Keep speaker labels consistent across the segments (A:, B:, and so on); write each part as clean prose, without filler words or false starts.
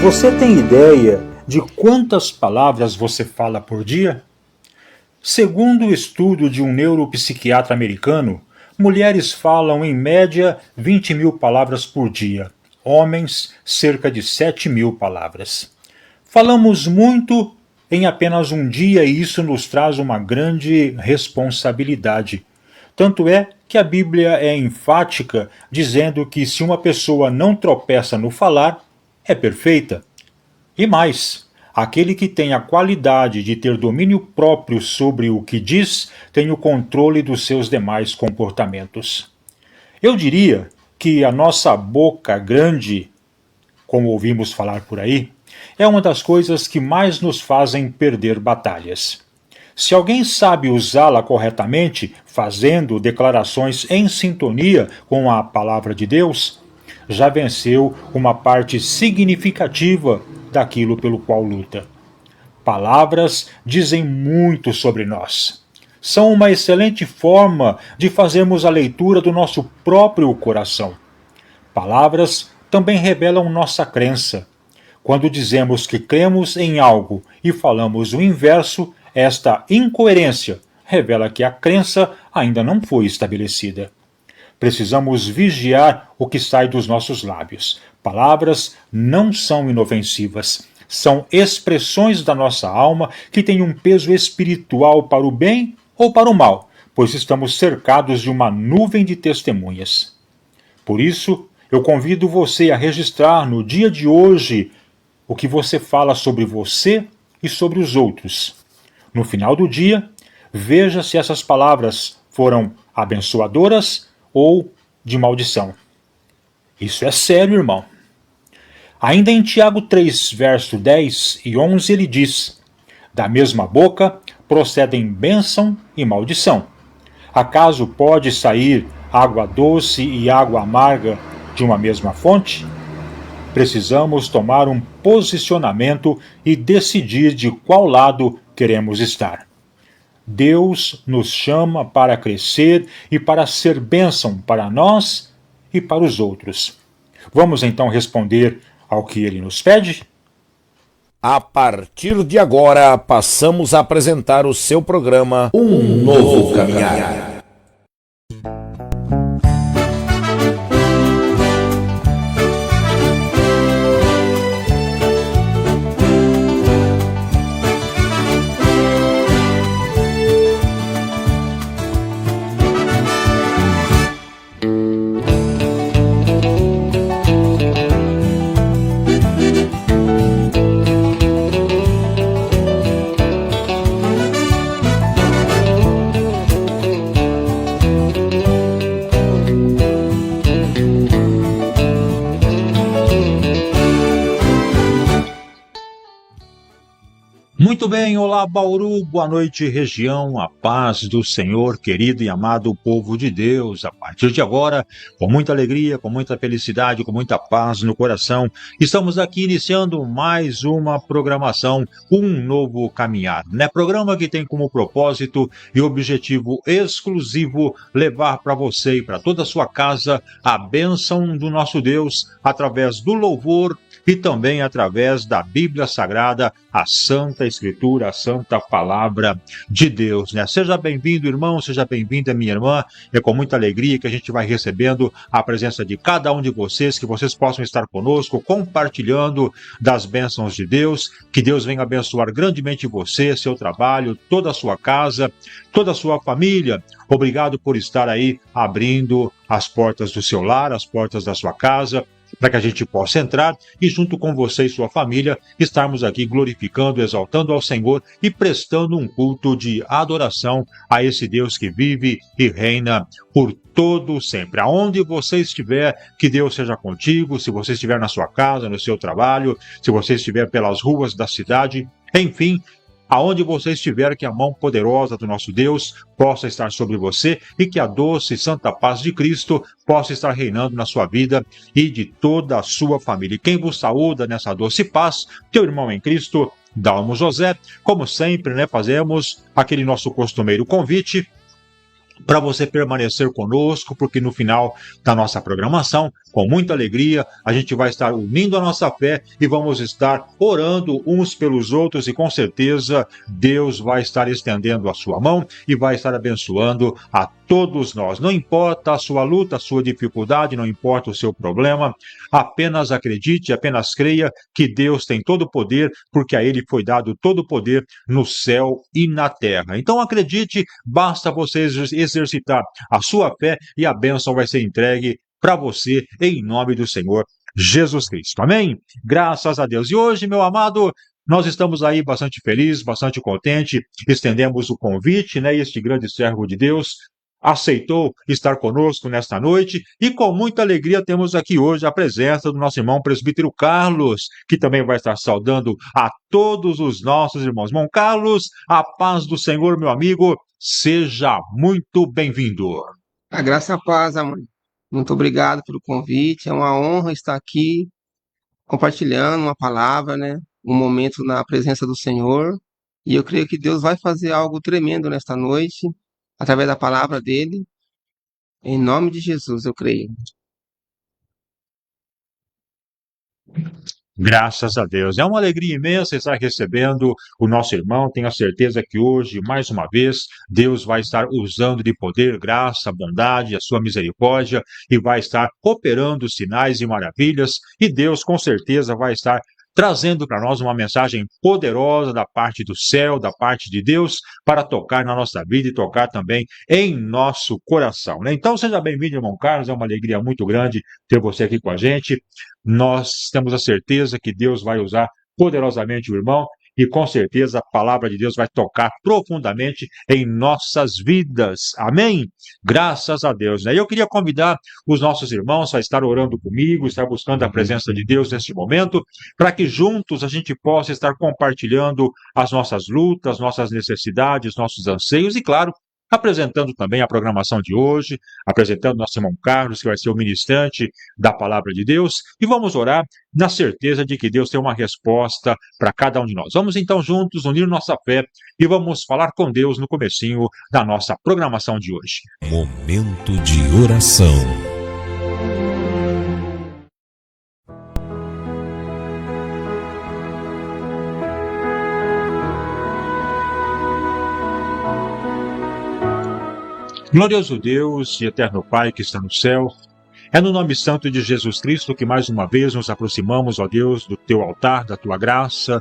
A: Você tem ideia de quantas palavras você fala por dia? Segundo o estudo de um neuropsiquiatra americano, mulheres falam em média 20.000 palavras por dia, homens cerca de 7.000 palavras. Falamos muito em apenas um dia e isso nos traz uma grande responsabilidade. Tanto é que a Bíblia é enfática, dizendo que se uma pessoa não tropeça no falar, é perfeita. E mais, aquele que tem a qualidade de ter domínio próprio sobre o que diz, tem o controle dos seus demais comportamentos. Eu diria que a nossa boca grande, como ouvimos falar por aí, é uma das coisas que mais nos fazem perder batalhas. Se alguém sabe usá-la corretamente, fazendo declarações em sintonia com a palavra de Deus, já venceu uma parte significativa daquilo pelo qual luta. Palavras dizem muito sobre nós. São uma excelente forma de fazermos a leitura do nosso próprio coração. Palavras também revelam nossa crença. Quando dizemos que cremos em algo e falamos o inverso, esta incoerência revela que a crença ainda não foi estabelecida. Precisamos vigiar o que sai dos nossos lábios. Palavras não são inofensivas. São expressões da nossa alma que têm um peso espiritual para o bem ou para o mal, pois estamos cercados de uma nuvem de testemunhas. Por isso, eu convido você a registrar no dia de hoje o que você fala sobre você e sobre os outros. No final do dia, veja se essas palavras foram abençoadoras ou de maldição. Isso é sério, irmão. Ainda em Tiago 3, verso 10 e 11, ele diz: da mesma boca procedem bênção e maldição. Acaso pode sair água doce e água amarga de uma mesma fonte? Precisamos tomar um posicionamento e decidir de qual lado queremos estar. Deus nos chama para crescer e para ser bênção para nós e para os outros. Vamos então responder ao que ele nos pede?
B: A partir de agora, passamos a apresentar o seu programa Um Novo Caminhar.
A: Muito bem, olá Bauru, boa noite região, a paz do Senhor, querido e amado povo de Deus. A partir de agora, com muita alegria, com muita felicidade, com muita paz no coração, estamos aqui iniciando mais uma programação, Um Novo Caminhar, né? Programa que tem como propósito e objetivo exclusivo levar para você e para toda a sua casa a bênção do nosso Deus através do louvor e também através da Bíblia Sagrada, a Santa Escritura, a Santa Palavra de Deus, né? Seja bem-vindo, irmão, seja bem-vinda, minha irmã. É com muita alegria que a gente vai recebendo a presença de cada um de vocês, que vocês possam estar conosco, compartilhando das bênçãos de Deus, que Deus venha abençoar grandemente você, seu trabalho, toda a sua casa, toda a sua família. Obrigado por estar aí abrindo as portas do seu lar, as portas da sua casa, para que a gente possa entrar e junto com você e sua família estarmos aqui glorificando, exaltando ao Senhor e prestando um culto de adoração a esse Deus que vive e reina por todo sempre. Aonde você estiver, que Deus seja contigo, se você estiver na sua casa, no seu trabalho, se você estiver pelas ruas da cidade, enfim, aonde você estiver, que a mão poderosa do nosso Deus possa estar sobre você e que a doce e santa paz de Cristo possa estar reinando na sua vida e de toda a sua família. E quem vos saúda nessa doce paz, teu irmão em Cristo, Dalmo José. Como sempre, né, fazemos aquele nosso costumeiro convite para você permanecer conosco, porque no final da nossa programação, com muita alegria, a gente vai estar unindo a nossa fé e vamos estar orando uns pelos outros, e com certeza Deus vai estar estendendo a sua mão e vai estar abençoando a todos nós. Não importa a sua luta, a sua dificuldade, não importa o seu problema, apenas acredite, apenas creia que Deus tem todo o poder, porque a Ele foi dado todo o poder no céu e na terra. Então acredite, basta você exercitar a sua fé e a bênção vai ser entregue para você em nome do Senhor Jesus Cristo. Amém? Graças a Deus. E hoje, meu amado, nós estamos aí bastante felizes, bastante contentes, estendemos o convite, né? Este grande servo de Deus aceitou estar conosco nesta noite e com muita alegria temos aqui hoje a presença do nosso irmão presbítero Carlos, que também vai estar saudando a todos os nossos irmãos. Irmão Carlos, a paz do Senhor, meu amigo, seja muito bem-vindo.
C: A graça e a paz, amor. Muito obrigado pelo convite. É uma honra estar aqui compartilhando uma palavra, né? Um momento na presença do Senhor. E eu creio que Deus vai fazer algo tremendo nesta noite, através da palavra dele. Em nome de Jesus, eu creio.
A: Graças a Deus. É uma alegria imensa estar recebendo o nosso irmão. Tenho a certeza que hoje, mais uma vez, Deus vai estar usando de poder, graça, bondade, a sua misericórdia e vai estar operando sinais e maravilhas. E Deus, com certeza, vai estar trazendo para nós uma mensagem poderosa da parte do céu, da parte de Deus, para tocar na nossa vida e tocar também em nosso coração, né? Então, seja bem-vindo, irmão Carlos. É uma alegria muito grande ter você aqui com a gente. Nós temos a certeza que Deus vai usar poderosamente o irmão e com certeza a palavra de Deus vai tocar profundamente em nossas vidas. Amém? Graças a Deus, né? Eu queria convidar os nossos irmãos a estar orando comigo, estar buscando a presença de Deus neste momento, para que juntos a gente possa estar compartilhando as nossas lutas, nossas necessidades, nossos anseios e, claro, apresentando também a programação de hoje, apresentando nosso irmão Carlos, que vai ser o ministrante da palavra de Deus, e vamos orar na certeza de que Deus tem uma resposta para cada um de nós. Vamos então juntos unir nossa fé e vamos falar com Deus no comecinho da nossa programação de hoje.
D: Momento de oração.
A: Glorioso Deus e eterno Pai que está no céu, é no nome santo de Jesus Cristo que mais uma vez nos aproximamos, ó Deus, do teu altar, da tua graça,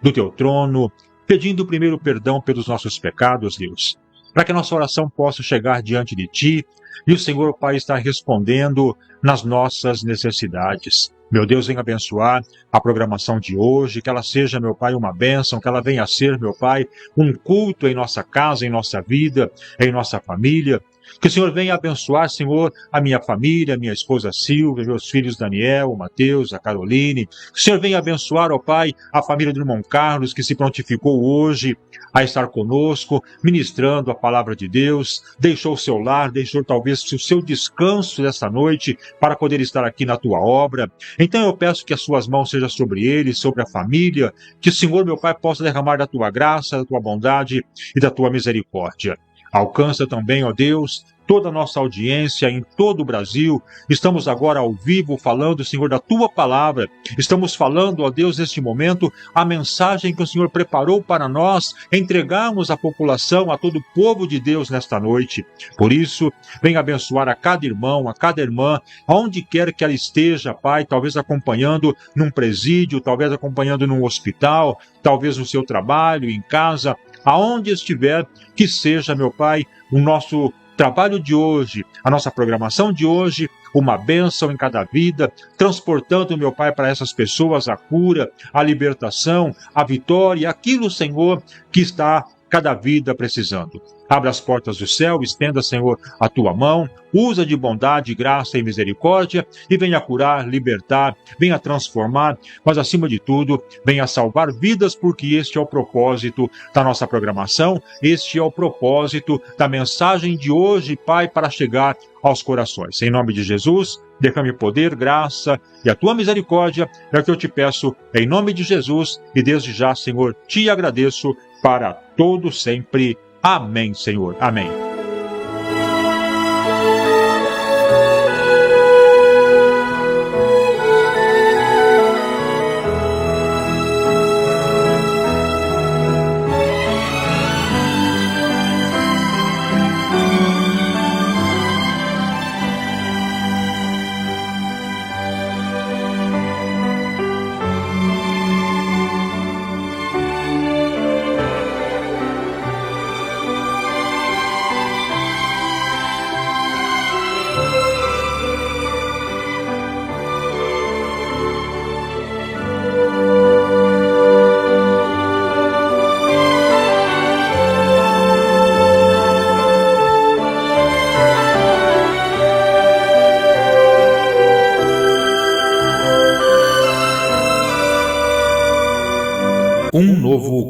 A: do teu trono, pedindo primeiro perdão pelos nossos pecados, Deus, para que a nossa oração possa chegar diante de ti e o Senhor, Pai, está respondendo nas nossas necessidades. Meu Deus, venha abençoar a programação de hoje, que ela seja, meu Pai, uma bênção, que ela venha a ser, meu Pai, um culto em nossa casa, em nossa vida, em nossa família. Que o Senhor venha abençoar, Senhor, a minha família, a minha esposa Silvia, meus filhos Daniel, o Mateus, a Caroline. Que o Senhor venha abençoar, ó Pai, a família do irmão Carlos, que se prontificou hoje a estar conosco, ministrando a palavra de Deus, deixou o seu lar, deixou talvez o seu descanso desta noite para poder estar aqui na tua obra. Então eu peço que as suas mãos sejam sobre ele, sobre a família, que o Senhor, meu Pai, possa derramar da tua graça, da tua bondade e da tua misericórdia. Alcança também, ó Deus, toda a nossa audiência em todo o Brasil. Estamos agora ao vivo falando, Senhor, da tua palavra. Estamos falando, ó Deus, neste momento, a mensagem que o Senhor preparou para nós entregarmos à população, a todo o povo de Deus nesta noite. Por isso, venha abençoar a cada irmão, a cada irmã, aonde quer que ela esteja, Pai, talvez acompanhando num presídio, talvez acompanhando num hospital, talvez no seu trabalho, em casa, aonde estiver, que seja, meu Pai, o nosso trabalho de hoje, a nossa programação de hoje, uma bênção em cada vida, transportando, meu Pai, para essas pessoas a cura, a libertação, a vitória, aquilo, Senhor, que está cada vida precisando. Abra as portas do céu, estenda, Senhor, a tua mão, usa de bondade, graça e misericórdia e venha curar, libertar, venha transformar, mas acima de tudo, venha salvar vidas, porque este é o propósito da nossa programação, este é o propósito da mensagem de hoje, Pai, para chegar aos corações. Em nome de Jesus, derrame poder, graça e a tua misericórdia, é o que eu te peço, em nome de Jesus, e desde já, Senhor, te agradeço para todo sempre. Amém, Senhor. Amém.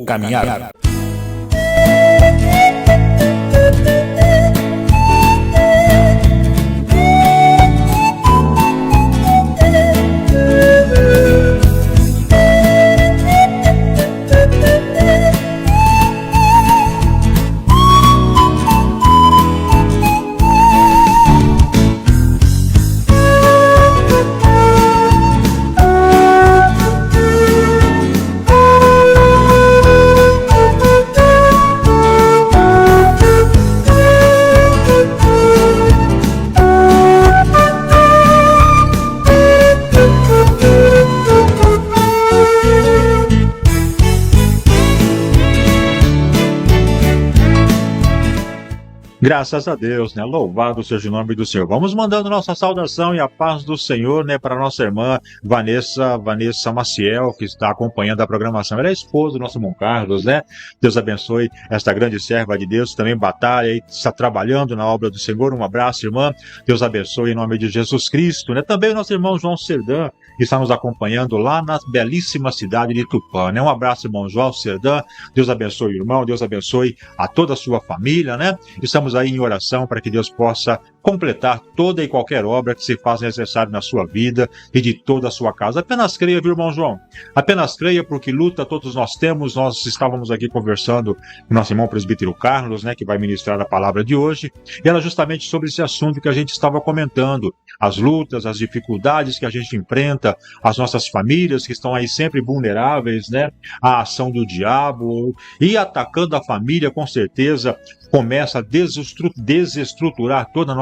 B: novo caminhar.
A: Graças a Deus, né? Louvado seja o nome do Senhor. Vamos mandando nossa saudação e a paz do Senhor, né, para nossa irmã Vanessa Maciel, que está acompanhando a programação. Ela é esposa do nosso irmão Carlos, né? Deus abençoe esta grande serva de Deus, também batalha e está trabalhando na obra do Senhor. Um abraço, irmã. Deus abençoe em nome de Jesus Cristo, né? Também o nosso irmão João Serdã, que está nos acompanhando lá na belíssima cidade de Tupã, né? Um abraço, irmão João Serdã. Deus abençoe o irmão, Deus abençoe a toda a sua família, né? Estamos aí em oração para que Deus possa completar toda e qualquer obra que se faz necessário na sua vida e de toda a sua casa. Apenas creia, viu, irmão João? Apenas creia, porque luta todos nós temos. Nós estávamos aqui conversando com nosso irmão presbítero Carlos, né, que vai ministrar a palavra de hoje, e era justamente sobre esse assunto que a gente estava comentando, as lutas, as dificuldades que a gente enfrenta, as nossas famílias que estão aí sempre vulneráveis, né, à ação do diabo, e atacando a família, com certeza, começa a desestruturar toda a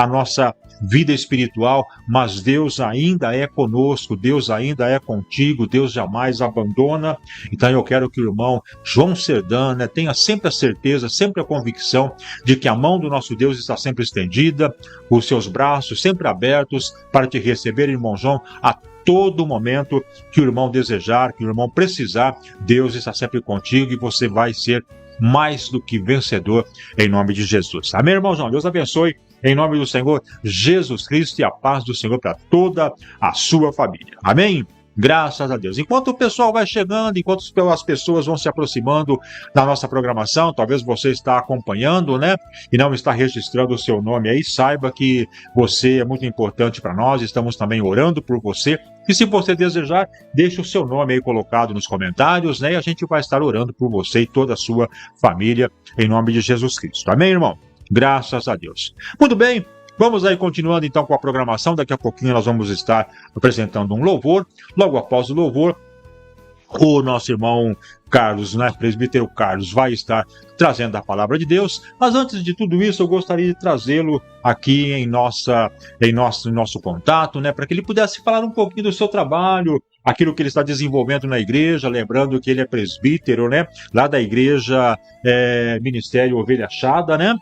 A: nossa vida espiritual, mas Deus ainda é conosco, Deus ainda é contigo, Deus jamais abandona. Então eu quero que o irmão João Serdã, né, tenha sempre a certeza, sempre a convicção de que a mão do nosso Deus está sempre estendida, os seus braços sempre abertos para te receber, irmão João, a todo momento que o irmão desejar, que o irmão precisar. Deus está sempre contigo e você vai ser mais do que vencedor em nome de Jesus. Amém, irmão João? Deus abençoe em nome do Senhor Jesus Cristo e a paz do Senhor para toda a sua família. Amém? Graças a Deus. Enquanto o pessoal vai chegando, enquanto as pessoas vão se aproximando da nossa programação, talvez você está acompanhando, né? E não está registrando o seu nome aí, saiba que você é muito importante para nós, estamos também orando por você. E se você desejar, deixe o seu nome aí colocado nos comentários, né? E a gente vai estar orando por você e toda a sua família, em nome de Jesus Cristo. Amém, irmão? Graças a Deus. Muito bem. Vamos aí continuando então com a programação. Daqui a pouquinho nós vamos estar apresentando um louvor. Logo após o louvor, o nosso irmão Carlos, né, presbítero Carlos, vai estar trazendo a palavra de Deus. Mas antes de tudo isso, eu gostaria de trazê-lo aqui em nosso contato, né, para que ele pudesse falar um pouquinho do seu trabalho, aquilo que ele está desenvolvendo na igreja, lembrando que ele é presbítero, né, lá da igreja Ministério Ovelha Achada, né,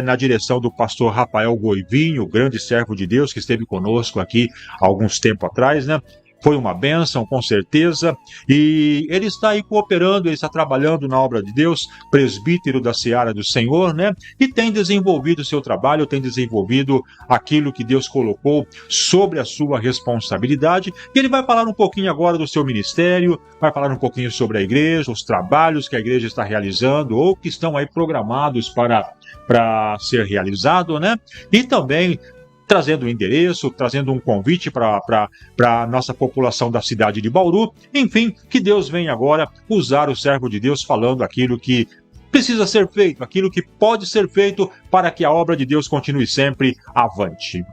A: na direção do pastor Rafael Goivinho, grande servo de Deus que esteve conosco aqui há alguns tempos atrás, né. Foi uma bênção, com certeza, e ele está aí cooperando, ele está trabalhando na obra de Deus, presbítero da Seara do Senhor, né? E tem desenvolvido o seu trabalho, tem desenvolvido aquilo que Deus colocou sobre a sua responsabilidade. E ele vai falar um pouquinho agora do seu ministério, vai falar um pouquinho sobre a igreja, os trabalhos que a igreja está realizando ou que estão aí programados para ser realizado, né? E também trazendo um endereço, trazendo um convite para a nossa população da cidade de Bauru. Enfim, que Deus venha agora usar o servo de Deus falando aquilo que precisa ser feito, aquilo que pode ser feito para que a obra de Deus continue sempre avante.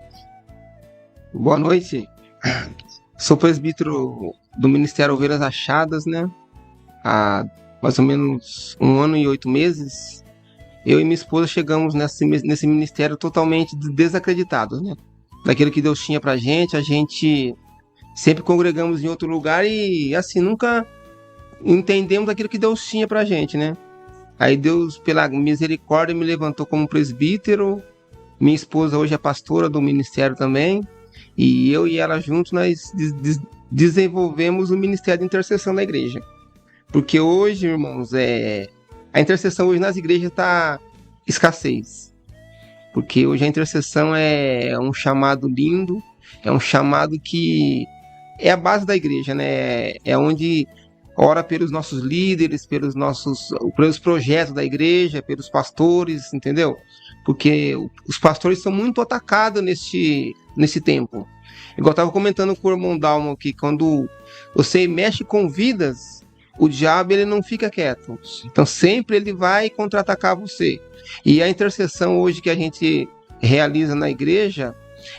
C: Boa noite. Sou presbítero do Ministério Ovelhas Achadas, né? Há mais ou menos 1 ano e 8 meses. Eu e minha esposa chegamos nesse ministério totalmente desacreditados, né? Daquilo que Deus tinha pra gente, a gente sempre congregamos em outro lugar e, assim, nunca entendemos aquilo que Deus tinha pra gente, né? Aí Deus, pela misericórdia, me levantou como presbítero. Minha esposa hoje é pastora do ministério também. E eu e ela juntos, nós desenvolvemos o ministério de intercessão na igreja. Porque hoje, irmãos, a intercessão hoje nas igrejas está escassez. Porque hoje a intercessão é um chamado lindo, é um chamado que é a base da igreja, né? É onde ora pelos nossos líderes, pelos projetos da igreja, pelos pastores, entendeu? Porque os pastores são muito atacados nesse tempo. Igual eu estava comentando com o irmão Dalmo que quando você mexe com vidas, o diabo ele não fica quieto. Então sempre ele vai contra-atacar você. E a intercessão hoje que a gente realiza na igreja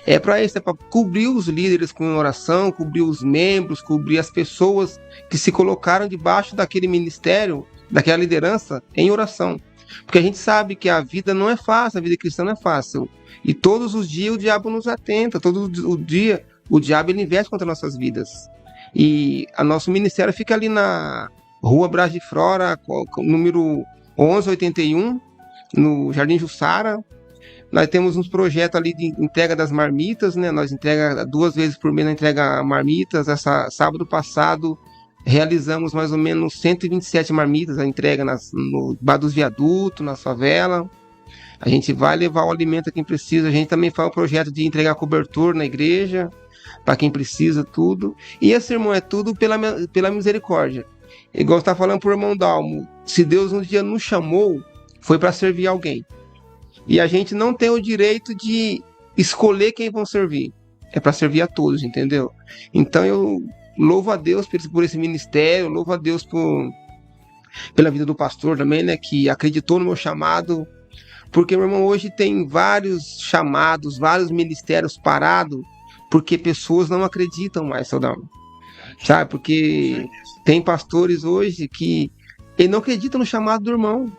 C: é para isso, é para cobrir os líderes com oração, cobrir os membros, cobrir as pessoas que se colocaram debaixo daquele ministério, daquela liderança, em oração. Porque a gente sabe que a vida não é fácil, a vida cristã não é fácil. E todos os dias o diabo nos atenta, todo o dia o diabo ele investe contra nossas vidas. E o nosso ministério fica ali na Rua Brás de Fora, número 1181, no Jardim Jussara. Nós temos uns projetos ali de entrega das marmitas, né? Nós entrega 2 vezes por mês, nós entrega marmitas. Sábado passado realizamos mais ou menos 127 marmitas, a entrega no bar dos viadutos, na favela. A gente vai levar o alimento a quem precisa. A gente também faz um projeto de entregar cobertor na igreja, para quem precisa, tudo. E esse, irmão, é tudo pela misericórdia. Igual você está falando para o irmão Dalmo, se Deus um dia nos chamou, foi para servir alguém. E a gente não tem o direito de escolher quem vão servir. É para servir a todos, entendeu? Então eu louvo a Deus por esse ministério, louvo a Deus pela vida do pastor também, né? Que acreditou no meu chamado. Porque, meu irmão, hoje tem vários chamados, vários ministérios parados, porque pessoas não acreditam mais, Dalmo. Sabe? Porque tem pastores hoje que ele não acredita no chamado do irmão.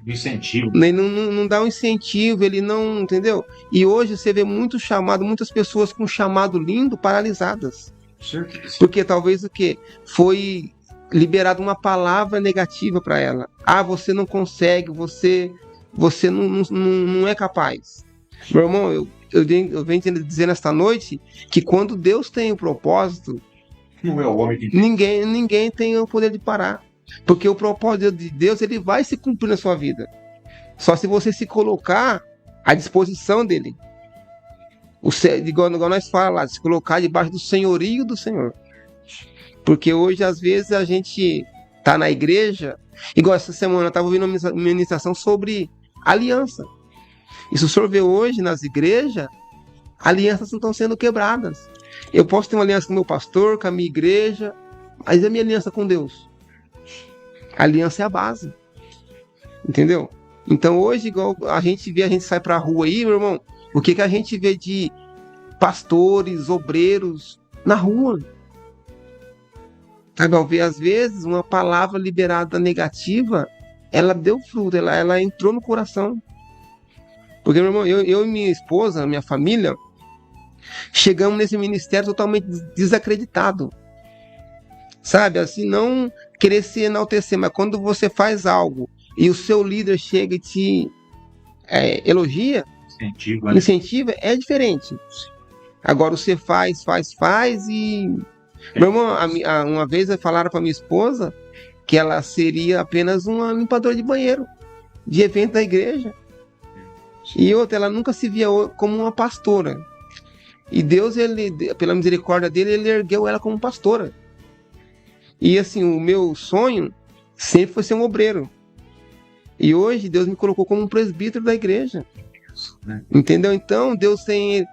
A: Incentivo.
C: Ele não dá um incentivo, ele não, entendeu? E hoje você vê muito chamado, muitas pessoas com chamado lindo paralisadas.
A: Certeza.
C: Porque talvez o quê? Foi liberada uma palavra negativa para ela. Ah, você não consegue, você não é capaz. Meu irmão, eu venho dizer nesta noite que quando Deus tem um propósito,
A: Não é o homem que
C: ninguém tem o poder de parar. Porque o propósito de Deus ele vai se cumprir na sua vida. Só se você se colocar à disposição dele. Igual nós falamos lá, se colocar debaixo do senhorio do Senhor. Porque hoje, às vezes, a gente tá na igreja. Igual essa semana eu estava ouvindo uma ministração sobre aliança. E se o senhor vê hoje nas igrejas, alianças não estão sendo quebradas. Eu posso ter uma aliança com o meu pastor, com a minha igreja, mas é a minha aliança com Deus. A aliança é a base. Entendeu? Então hoje, igual a gente sai pra rua aí, meu irmão, o que a gente vê de pastores, obreiros na rua? Sabe, ao ver, às vezes, uma palavra liberada negativa, ela deu fruto, ela entrou no coração. Porque, meu irmão, eu e minha esposa, minha família, chegamos nesse ministério totalmente desacreditado. Sabe, assim, não querer se enaltecer, mas quando você faz algo e o seu líder chega e te elogia, incentiva, é diferente. Agora você faz e... Meu irmão, uma vez falaram para minha esposa que ela seria apenas uma limpadora de banheiro, de evento da igreja. E outra, ela nunca se via como uma pastora. E Deus, pela misericórdia dele, ele ergueu ela como pastora. E assim, o meu sonho sempre foi ser um obreiro. E hoje Deus me colocou como um presbítero da igreja. Entendeu? Então Deus tem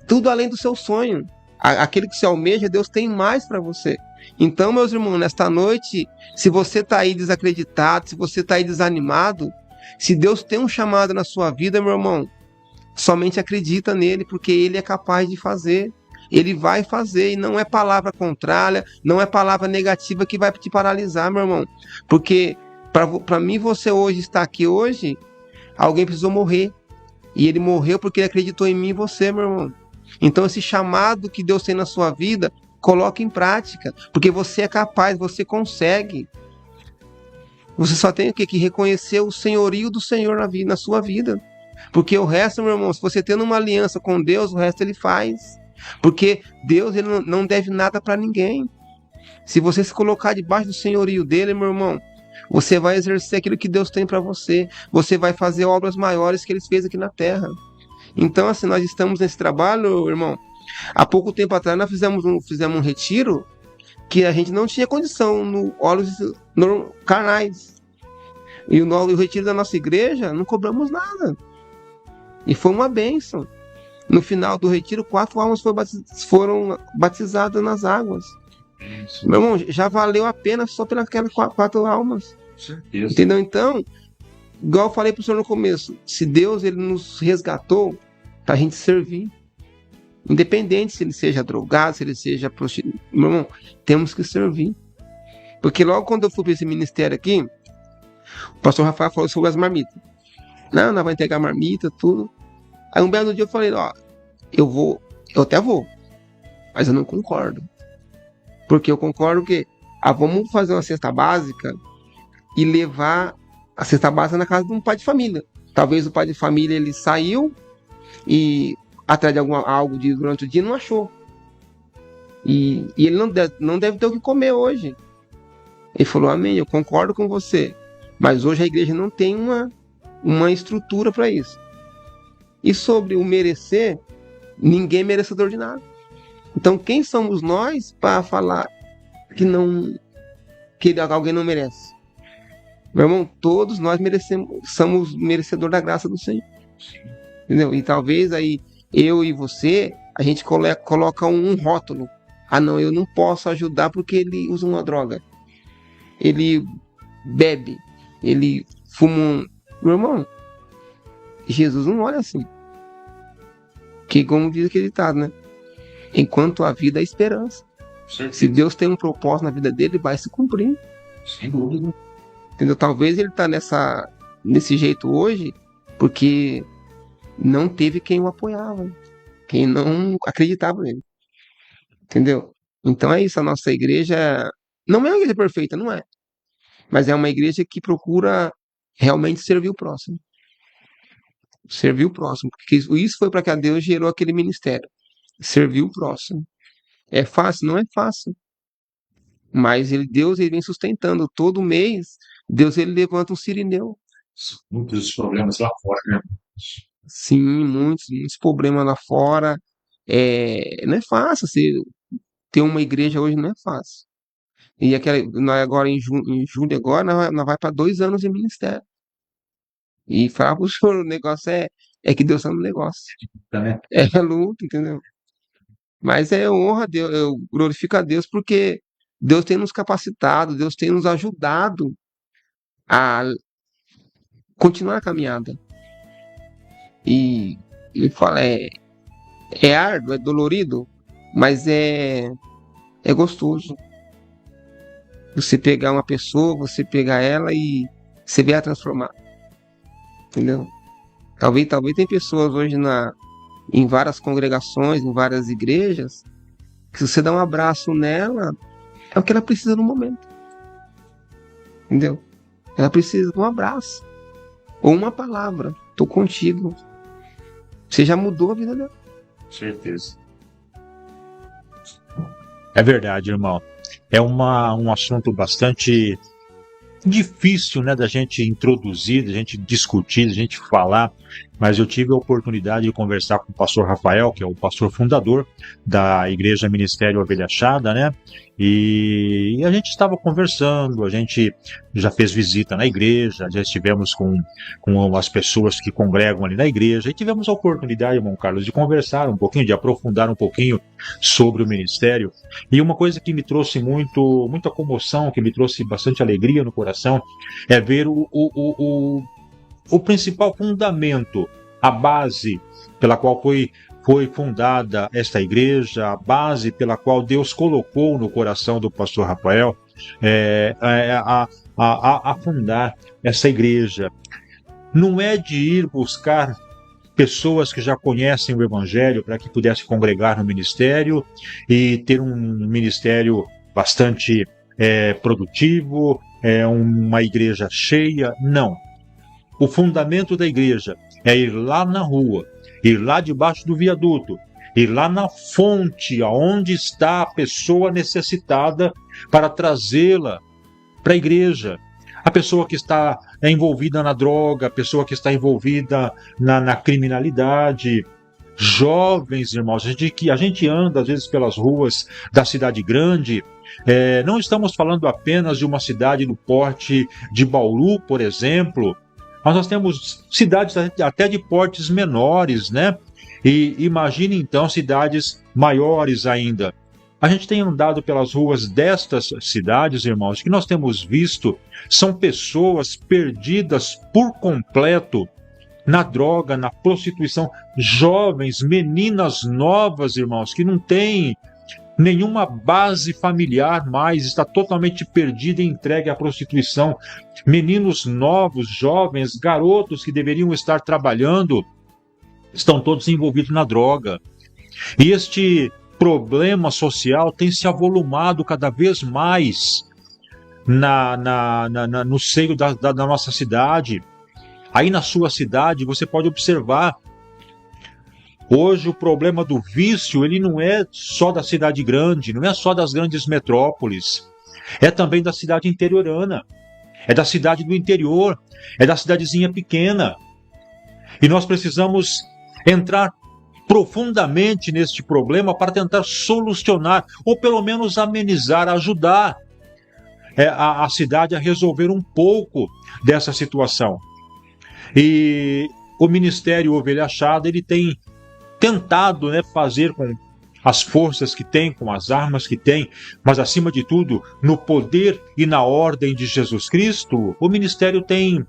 C: tudo além do seu sonho. Aquele que se almeja, Deus tem mais para você. Então, meus irmãos, nesta noite, se você está aí desacreditado, se você está aí desanimado, se Deus tem um chamado na sua vida, meu irmão, somente acredita nele, porque ele é capaz de fazer. Ele vai fazer, e não é palavra contrária, não é palavra negativa que vai te paralisar, meu irmão. Porque para mim, você hoje está aqui hoje, alguém precisou morrer. E ele morreu porque ele acreditou em mim e você, meu irmão. Então esse chamado que Deus tem na sua vida, coloque em prática, porque você é capaz, você consegue. Você só tem o quê? Que reconhecer o senhorio do Senhor na sua vida. Porque o resto, meu irmão, se você tendo uma aliança com Deus, o resto ele faz. Porque Deus ele não deve nada para ninguém. Se você se colocar debaixo do senhorio dele, meu irmão, você vai exercer aquilo que Deus tem para você. Você vai fazer obras maiores que ele fez aqui na terra. Então, assim, nós estamos nesse trabalho, irmão. Há pouco tempo atrás, nós fizemos um retiro que a gente não tinha condição no olhos carnais. E o retiro da nossa igreja, não cobramos nada. E foi uma bênção. No final do retiro, 4 almas foram batizadas nas águas. Meu irmão, já valeu a pena só pelas 4 almas.
A: Certeza.
C: Entendeu? Então, igual eu falei pro senhor no começo, se Deus ele nos resgatou pra gente servir. Independente se ele seja drogado, se ele seja prostituto. Meu irmão, temos que servir. Porque logo quando eu fui para esse ministério aqui, o pastor Rafael falou sobre as marmitas. Não, nós vamos entregar marmita, tudo. Aí um belo dia eu falei, ó, eu até vou, mas eu não concordo. Porque eu concordo que, vamos fazer uma cesta básica e levar a cesta básica na casa de um pai de família. Talvez o pai de família, ele saiu e atrás de algo durante o dia não achou. E ele não deve ter o que comer hoje. Ele falou, amém, eu concordo com você. Mas hoje a igreja não tem uma estrutura para isso. E sobre o merecer, ninguém é merecedor de nada. Então quem somos nós para falar que alguém não merece? Meu irmão, todos nós somos merecedores da graça do Senhor. Entendeu? E talvez aí eu e você, a gente coloca um rótulo. Não, eu não posso ajudar porque ele usa uma droga. Ele bebe. Ele fuma Meu irmão, Jesus não olha assim. Que como diz aquele ditado, né? Enquanto a vida, há esperança. Se Deus tem um propósito na vida dele, vai se cumprir.
A: Sem dúvida.
C: Entendeu? Talvez ele tá nesse jeito hoje porque não teve quem o apoiava, quem não acreditava nele. Entendeu? Então é isso, a nossa igreja não é uma igreja perfeita, não é. Mas é uma igreja que procura realmente servir o próximo. Servir o próximo. Porque isso foi para que a Deus gerou aquele ministério. Servir o próximo. É fácil? Não é fácil. Mas Deus ele vem sustentando. Todo mês, Deus ele levanta um sirineu.
A: Muitos problemas lá fora, né?
C: Sim, muitos problemas lá fora. Não é fácil. Ter uma igreja hoje não é fácil. E nós agora em julho agora, nós vai para 2 anos de ministério. E falar pro senhor, o negócio é que Deus está no negócio.
A: Tá, né?
C: É luta, entendeu? Mas honra a Deus, eu glorifico a Deus porque Deus tem nos capacitado, Deus tem nos ajudado a continuar a caminhada. E ele fala, é árduo, é dolorido, mas é gostoso. Você pegar uma pessoa, você pegar ela e você ver ela transformar. Entendeu? Talvez tem pessoas hoje em várias congregações, em várias igrejas, que se você dá um abraço nela, é o que ela precisa no momento. Entendeu? Ela precisa de um abraço. Ou uma palavra. Tô contigo. Você já mudou a vida dela.
A: Certeza. É verdade, irmão. É um assunto bastante difícil, né, da gente introduzir, da gente discutir, da gente falar, mas eu tive a oportunidade de conversar com o pastor Rafael, que é o pastor fundador da Igreja Ministério Ovelha Achada, né, e a gente estava conversando, a gente já fez visita na igreja, já estivemos com as pessoas que congregam ali na igreja, e tivemos a oportunidade, irmão Carlos, de conversar um pouquinho, de aprofundar um pouquinho sobre o ministério, e uma coisa que me trouxe muita comoção, que me trouxe bastante alegria no coração, é ver o principal fundamento, a base pela qual foi fundada esta igreja, a base pela qual Deus colocou no coração do pastor Rafael a fundar essa igreja. Não é de ir buscar pessoas que já conhecem o Evangelho para que pudessem congregar no ministério e ter um ministério bastante produtivo, uma igreja cheia. Não. O fundamento da igreja é ir lá na rua, ir lá debaixo do viaduto, ir lá na fonte, aonde está a pessoa necessitada, para trazê-la para a igreja. A pessoa que está envolvida na droga, a pessoa que está envolvida na criminalidade. Jovens, irmãos, a gente anda às vezes pelas ruas da cidade grande Não estamos falando apenas de uma cidade do porte de Bauru, por exemplo, mas nós temos cidades até de portes menores, né? E imagine então cidades maiores ainda. A gente tem andado pelas ruas destas cidades, irmãos, que nós temos visto são pessoas perdidas por completo na droga, na prostituição, jovens, meninas novas, irmãos, que não têm nenhuma base familiar mais, está totalmente perdida e entregue à prostituição. Meninos novos, jovens, garotos que deveriam estar trabalhando, estão todos envolvidos na droga. E este problema social tem se avolumado cada vez mais no seio da nossa cidade. Aí na sua cidade você pode observar, hoje o problema do vício, ele não é só da cidade grande, não é só das grandes metrópoles, é também da cidade interiorana, é da cidade do interior, é da cidadezinha pequena. E nós precisamos entrar profundamente neste problema para tentar solucionar, ou pelo menos amenizar, ajudar a cidade a resolver um pouco dessa situação. E o Ministério Ovelha Achada, ele tem tentado, fazer com as forças que tem, com as armas que tem, mas acima de tudo, no poder e na ordem de Jesus Cristo, o Ministério tem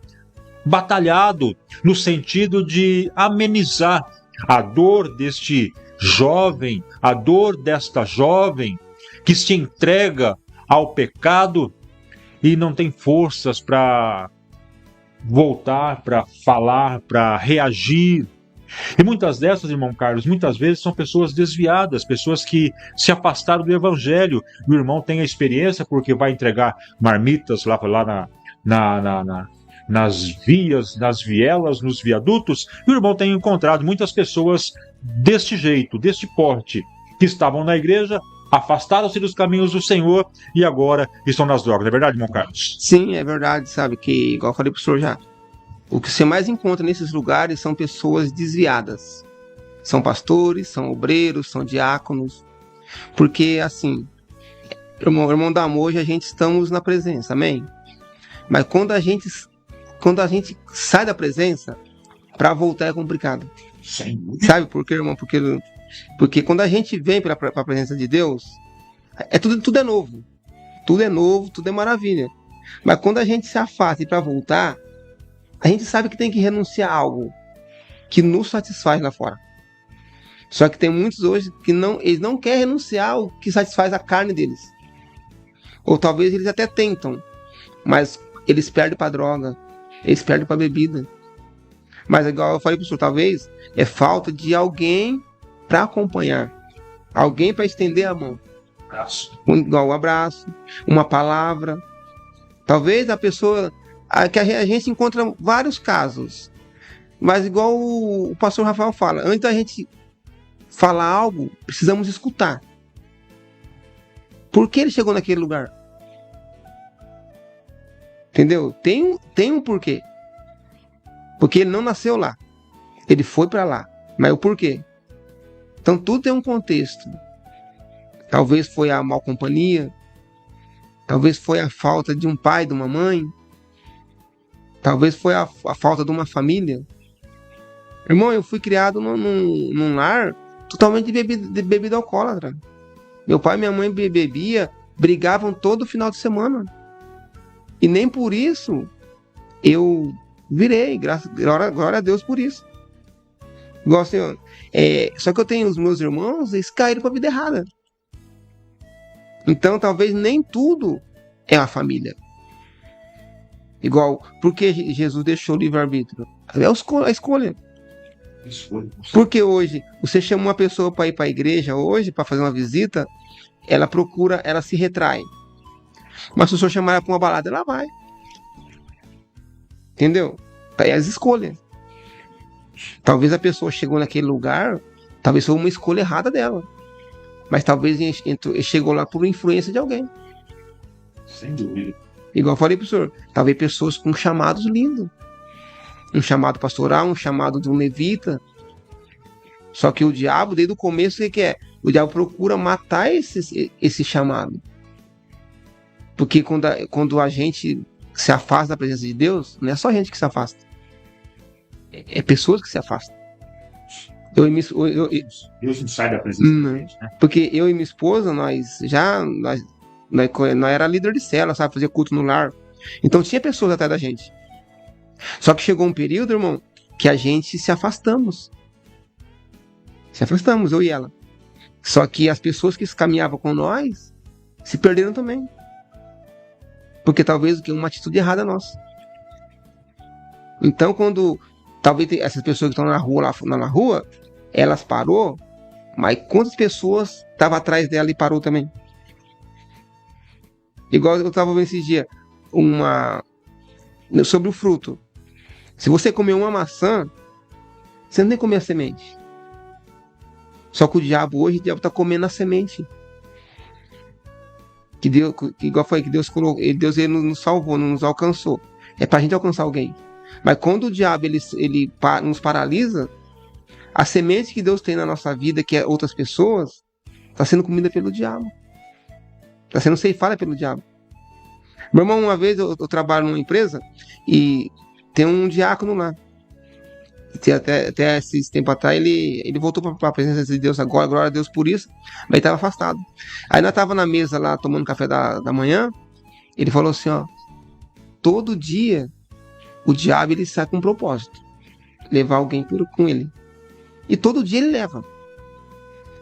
A: batalhado no sentido de amenizar a dor deste jovem, a dor desta jovem que se entrega ao pecado e não tem forças para voltar, para falar, para reagir. E muitas dessas, irmão Carlos, muitas vezes são pessoas desviadas, pessoas que se afastaram do Evangelho. O irmão tem a experiência porque vai entregar marmitas lá nas vias, nas vielas, nos viadutos, e o irmão tem encontrado muitas pessoas deste jeito, deste porte, que estavam na igreja, afastaram-se dos caminhos do Senhor e agora estão nas drogas. Não é verdade, irmão Carlos?
C: Sim, é verdade, sabe, que, igual eu falei pro senhor já, o que você mais encontra nesses lugares são pessoas desviadas. São pastores, são obreiros, são diáconos, porque assim, irmão da amor, hoje a gente estamos na presença, amém? Mas quando a gente sai da presença, para voltar é complicado. Sim. Sabe por quê, irmão? Porque quando a gente vem para a presença de Deus, tudo é novo. Tudo é novo, tudo é maravilha. Mas quando a gente se afasta e para voltar, a gente sabe que tem que renunciar a algo que nos satisfaz lá fora. Só que tem muitos hoje que eles não querem renunciar ao que satisfaz a carne deles. Ou talvez eles até tentam, mas eles perdem para droga, eles perdem para bebida. Mas igual eu falei para o senhor, talvez é falta de alguém para acompanhar, alguém para estender a mão, igual um abraço, uma palavra. Talvez a pessoa, que a gente encontra vários casos, mas igual o pastor Rafael fala, antes da gente falar algo, precisamos escutar. Por que ele chegou naquele lugar? Entendeu? Tem um porquê. Porque ele não nasceu lá. Ele foi para lá. Mas o porquê? Então tudo tem um contexto. Talvez foi a mal companhia. Talvez foi a falta de um pai, de uma mãe. Talvez foi a falta de uma família. Irmão, eu fui criado num lar totalmente de bebida alcoólatra. Meu pai e minha mãe bebia, brigavam todo final de semana. E nem por isso eu virei, glória a Deus por isso. Igual assim, só que eu tenho os meus irmãos, eles caíram para a vida errada. Então talvez nem tudo é a família. Igual, porque Jesus deixou o livre-arbítrio? É a escolha. Porque hoje, você chama uma pessoa para ir para a igreja hoje, para fazer uma visita, ela se retrai. Mas se o senhor chamar ela para uma balada, ela vai. Entendeu? Aí as escolhas. Talvez a pessoa chegou naquele lugar, talvez foi uma escolha errada dela. Mas talvez chegou lá por influência de alguém.
A: Sem dúvida.
C: Igual eu falei pro senhor, talvez pessoas com chamados lindos. Um chamado pastoral, um chamado de um levita. Só que o diabo, desde o começo, o que é? O diabo procura matar esse chamado. Porque quando a gente se afasta da presença de Deus, não é só a gente que se afasta. É pessoas que se afastam.
A: Deus não sai da presença da gente, né?
C: Porque eu e minha esposa, nós era líder de célula, sabe? Fazia culto no lar. Então tinha pessoas atrás da gente. Só que chegou um período, irmão, que a gente se afastamos. Se afastamos, eu e ela. Só que as pessoas que caminhavam com nós se perderam também. Porque talvez uma atitude errada nossa. Então, quando talvez essas pessoas que estão na rua, elas parou, mas quantas pessoas estavam atrás dela e parou também? Igual eu estava vendo esses dias, sobre o fruto. Se você comer uma maçã, você não tem que comer a semente. Só que o diabo está comendo a semente. Igual foi que Deus colocou, Deus ele nos salvou, nos alcançou. É pra gente alcançar alguém. Mas quando o diabo ele nos paralisa, a semente que Deus tem na nossa vida, que é outras pessoas, está sendo comida pelo diabo. Está sendo ceifada pelo diabo. Meu irmão, uma vez eu trabalho numa empresa e tem um diácono lá. Até esse tempo atrás ele voltou para a presença de Deus agora, glória a Deus por isso, mas ele estava afastado. Aí nós estávamos na mesa lá tomando café da manhã, ele falou assim, ó, todo dia o diabo ele sai com um propósito, levar alguém com ele. E todo dia ele leva.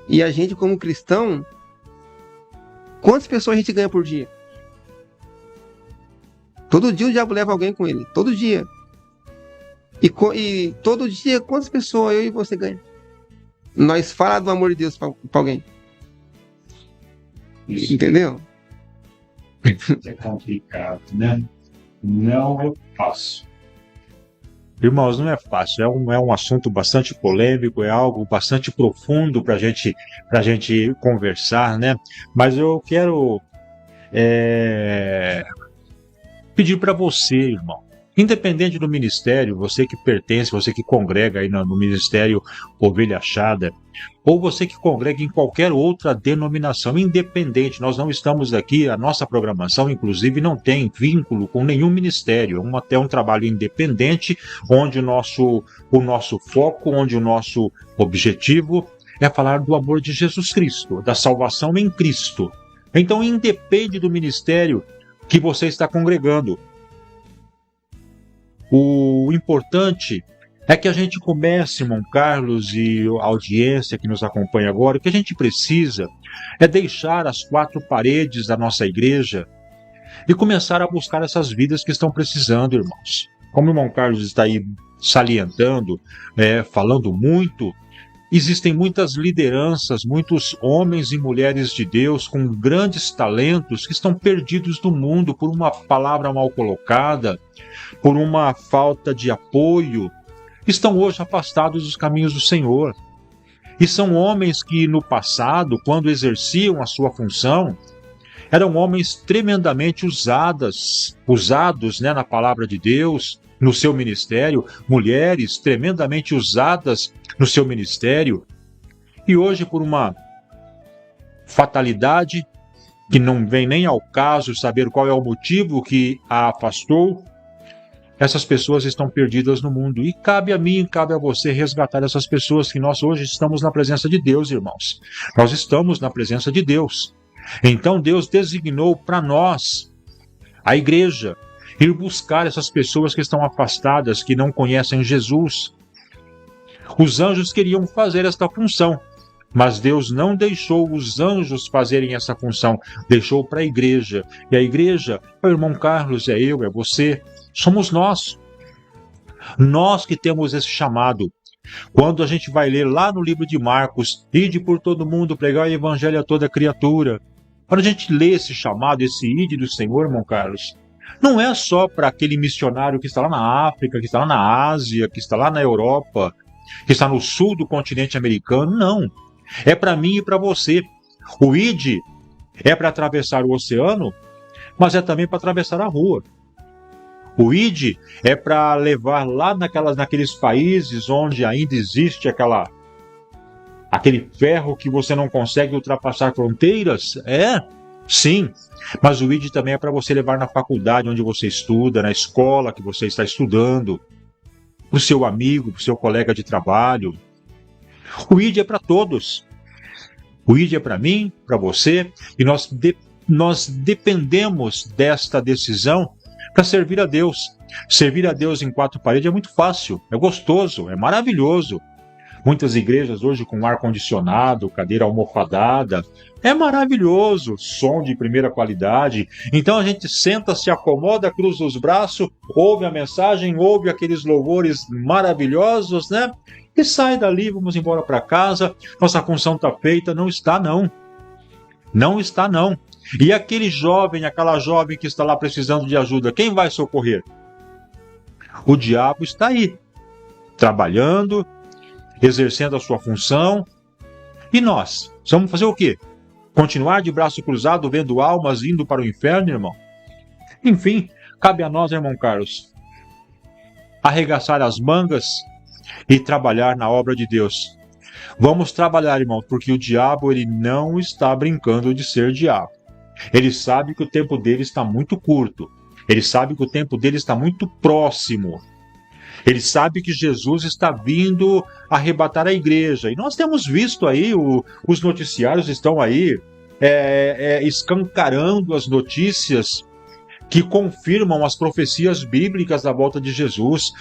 C: E a gente como cristão, quantas pessoas a gente ganha por dia? Todo dia o diabo leva alguém com ele, todo dia. E todo dia, quantas pessoas eu e você ganham? Nós falamos do amor de Deus para alguém.
A: Isso.
C: Entendeu?
A: É complicado, né? Não é fácil. Irmãos, não é fácil. É um assunto bastante polêmico, é algo bastante profundo para a gente conversar, né? Mas eu quero pedir para você, irmão. Independente do ministério, você que pertence, você que congrega aí no ministério Ovelha Achada, ou você que congrega em qualquer outra denominação, independente, nós não estamos aqui, a nossa programação, inclusive, não tem vínculo com nenhum ministério, até um trabalho independente, onde o nosso foco, onde o nosso objetivo é falar do amor de Jesus Cristo, da salvação em Cristo. Então, independe do ministério que você está congregando. O importante é que a gente comece, irmão Carlos e a audiência que nos acompanha agora, o que a gente precisa é deixar as quatro paredes da nossa igreja e começar a buscar essas vidas que estão precisando, irmãos. Como o irmão Carlos está aí salientando, falando muito, existem muitas lideranças, muitos homens e mulheres de Deus com grandes talentos que estão perdidos no mundo por uma palavra mal colocada, por uma falta de apoio, estão hoje afastados dos caminhos do Senhor. E são homens que no passado, quando exerciam a sua função, eram homens tremendamente usados, né, na palavra de Deus, no seu ministério, mulheres tremendamente usadas no seu ministério, e hoje por uma fatalidade que não vem nem ao caso saber qual é o motivo que a afastou, essas pessoas estão perdidas no mundo. E cabe a mim, cabe a você resgatar essas pessoas, que nós hoje estamos na presença de Deus, irmãos. Nós estamos na presença de Deus. Então Deus designou para nós, a igreja, ir buscar essas pessoas que estão afastadas, que não conhecem Jesus. Os anjos queriam fazer esta função, mas Deus não deixou os anjos fazerem essa função, deixou para a igreja. E a igreja é o irmão Carlos, é eu, é você, somos nós. Nós que temos esse chamado. Quando a gente vai ler lá no livro de Marcos, ide por todo mundo, pregar o evangelho a toda criatura. Quando a gente lê esse chamado, esse ide do Senhor, irmão Carlos, não é só para aquele missionário que está lá na África, que está lá na Ásia, que está lá na Europa, que está no sul do continente americano, não. É para mim e para você. O ide é para atravessar o oceano, mas é também para atravessar a rua. O ide é para levar lá naqueles países onde ainda existe aquele ferro que você não consegue ultrapassar fronteiras. Sim, mas o ID também é para você levar na faculdade onde você estuda, na escola que você está estudando, para o seu amigo, para o seu colega de trabalho. O ID é para todos. O ID é para mim, para você, e nós dependemos desta decisão para servir a Deus. Servir a Deus em quatro paredes é muito fácil, é gostoso, é maravilhoso. Muitas igrejas hoje com ar-condicionado, cadeira almofadada, é maravilhoso, som de primeira qualidade. Então a gente senta, se acomoda, cruza os braços, ouve a mensagem, ouve aqueles louvores maravilhosos, né? E sai dali, vamos embora para casa, nossa função está feita. Não está não. Não está não. E aquele jovem, aquela jovem que está lá precisando de ajuda, quem vai socorrer? O diabo está aí, trabalhando, exercendo a sua função. E nós? Vamos fazer o quê? Continuar de braço cruzado, vendo almas indo para o inferno, irmão? Enfim, cabe a nós, irmão Carlos, arregaçar as mangas e trabalhar na obra de Deus. Vamos trabalhar, irmão, porque o diabo ele não está brincando de ser diabo. Ele sabe que o tempo dele está muito curto. Ele sabe que o tempo dele está muito próximo. Ele sabe que Jesus está vindo arrebatar a igreja. E nós temos visto aí, os noticiários estão aí escancarando as notícias que confirmam as profecias bíblicas da volta de Jesus,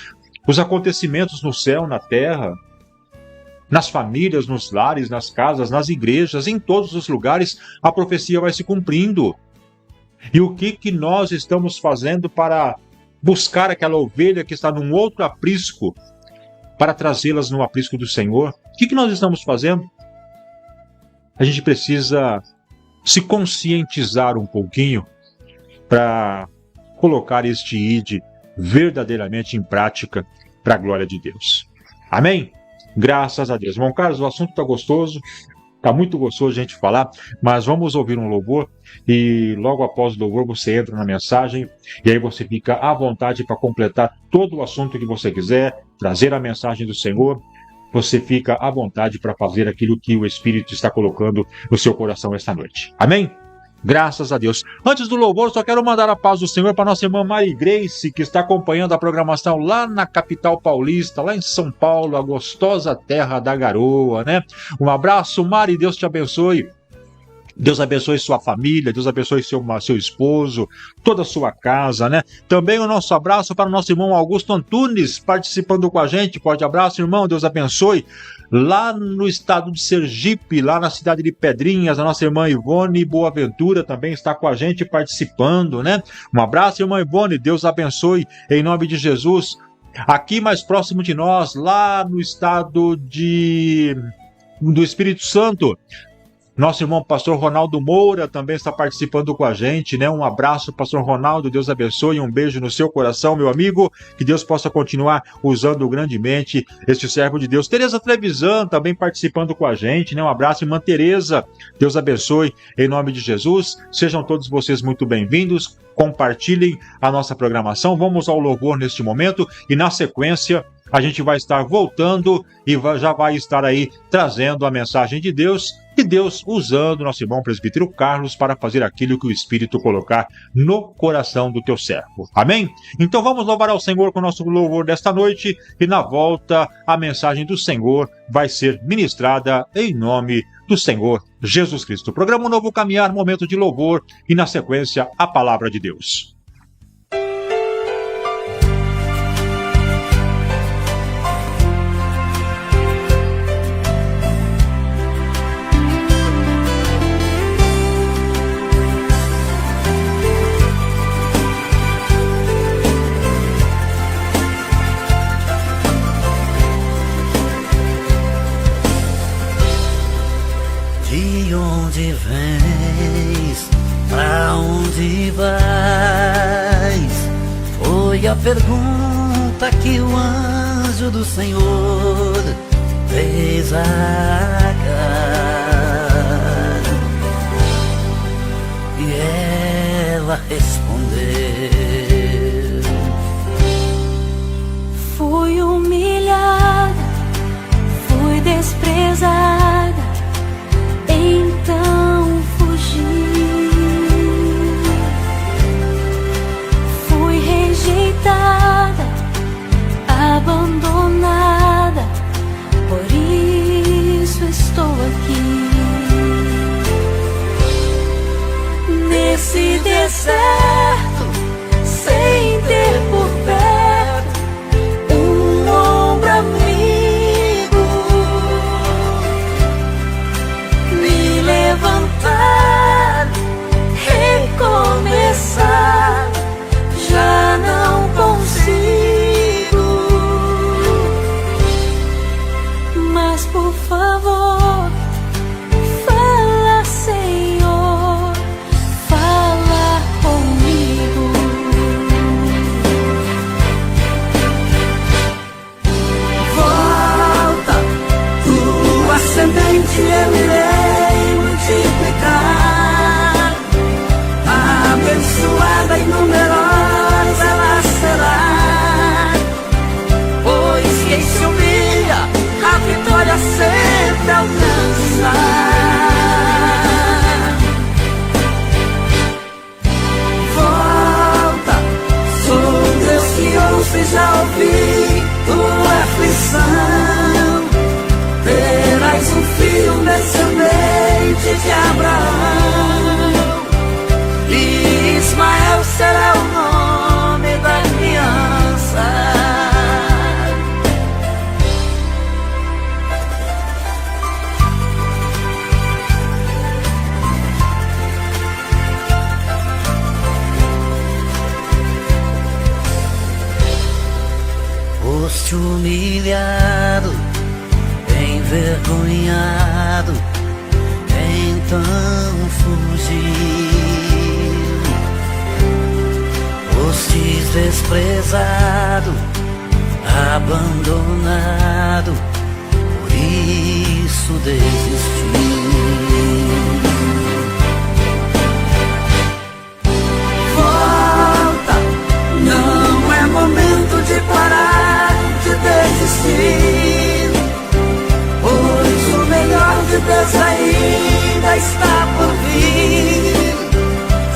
A: os acontecimentos no céu, na terra, nas famílias, nos lares, nas casas, nas igrejas, em todos os lugares, a profecia vai se cumprindo. E o que nós estamos fazendo para buscar aquela ovelha que está num outro aprisco, para trazê-las no aprisco do Senhor? O que nós estamos fazendo? A gente precisa se conscientizar um pouquinho para colocar este ID verdadeiramente em prática para a glória de Deus. Amém? Graças a Deus. Irmão Carlos, o assunto está gostoso, está muito gostoso a gente falar, mas vamos ouvir um louvor e logo após o louvor você entra na mensagem e aí você fica à vontade para completar todo o assunto que você quiser, trazer a mensagem do Senhor. Você fica à vontade para fazer aquilo que o Espírito está colocando no seu coração esta noite. Amém? Graças a Deus. Antes do louvor, só quero mandar a paz do Senhor para nossa irmã Mari Grace, que está acompanhando a programação lá na capital paulista, lá em São Paulo, a gostosa terra da garoa, né? Um abraço, Mari, Deus te abençoe. Deus abençoe sua família, Deus abençoe seu esposo, toda a sua casa, né? Também o nosso abraço para o nosso irmão Augusto Antunes, participando com a gente. Forte abraço, irmão, Deus abençoe. Lá no estado de Sergipe, lá na cidade de Pedrinhas, a nossa irmã Ivone Boaventura também está com a gente participando, né? Um abraço, irmã Ivone, Deus abençoe em nome de Jesus. Aqui mais próximo de nós, lá no estado do Espírito Santo, nosso irmão pastor Ronaldo Moura também está participando com a gente, né? Um abraço, pastor Ronaldo, Deus abençoe, um beijo no seu coração, meu amigo, que Deus possa continuar usando grandemente este servo de Deus. Tereza Trevisan também participando com a gente, né? Um abraço, irmã Tereza, Deus abençoe em nome de Jesus. Sejam todos vocês muito bem-vindos, compartilhem a nossa programação. Vamos ao louvor neste momento e na sequência a gente vai estar voltando e já vai estar aí trazendo a mensagem de Deus, e Deus usando nosso irmão presbítero Carlos para fazer aquilo que o Espírito colocar no coração do teu servo. Amém? Então vamos louvar ao Senhor com o nosso louvor desta noite, e na volta a mensagem do Senhor vai ser ministrada em nome do Senhor Jesus Cristo. Programa Novo Caminhar, momento de louvor, e na sequência a palavra de Deus.
E: De vens, pra onde vais? Foi a pergunta que o anjo do Senhor fez a Agar, e ela respondeu: fui humilhada, fui desprezada, então fugi. deserto, sem ter por perto um ombro amigo, me levantar, recomeçar, já não consigo. Mas por favor, fala, Senhor, fala comigo. Volta, tua semente eu irei multiplicar, abençoada e numerosa ela será, pois quem se humilha a vitória sempre alcança. Volta, sou Deus que ouço e já ouvi tua aflição. Terás um filho descendente de Abraão, e Ismael será o nome da criança. Foste humilhado, envergonhado, então fugiu. Fostes desprezado, abandonado, por isso desistiu. Volta, não é momento de parar, de desistir, pois o melhor de Deus ainda está por vir.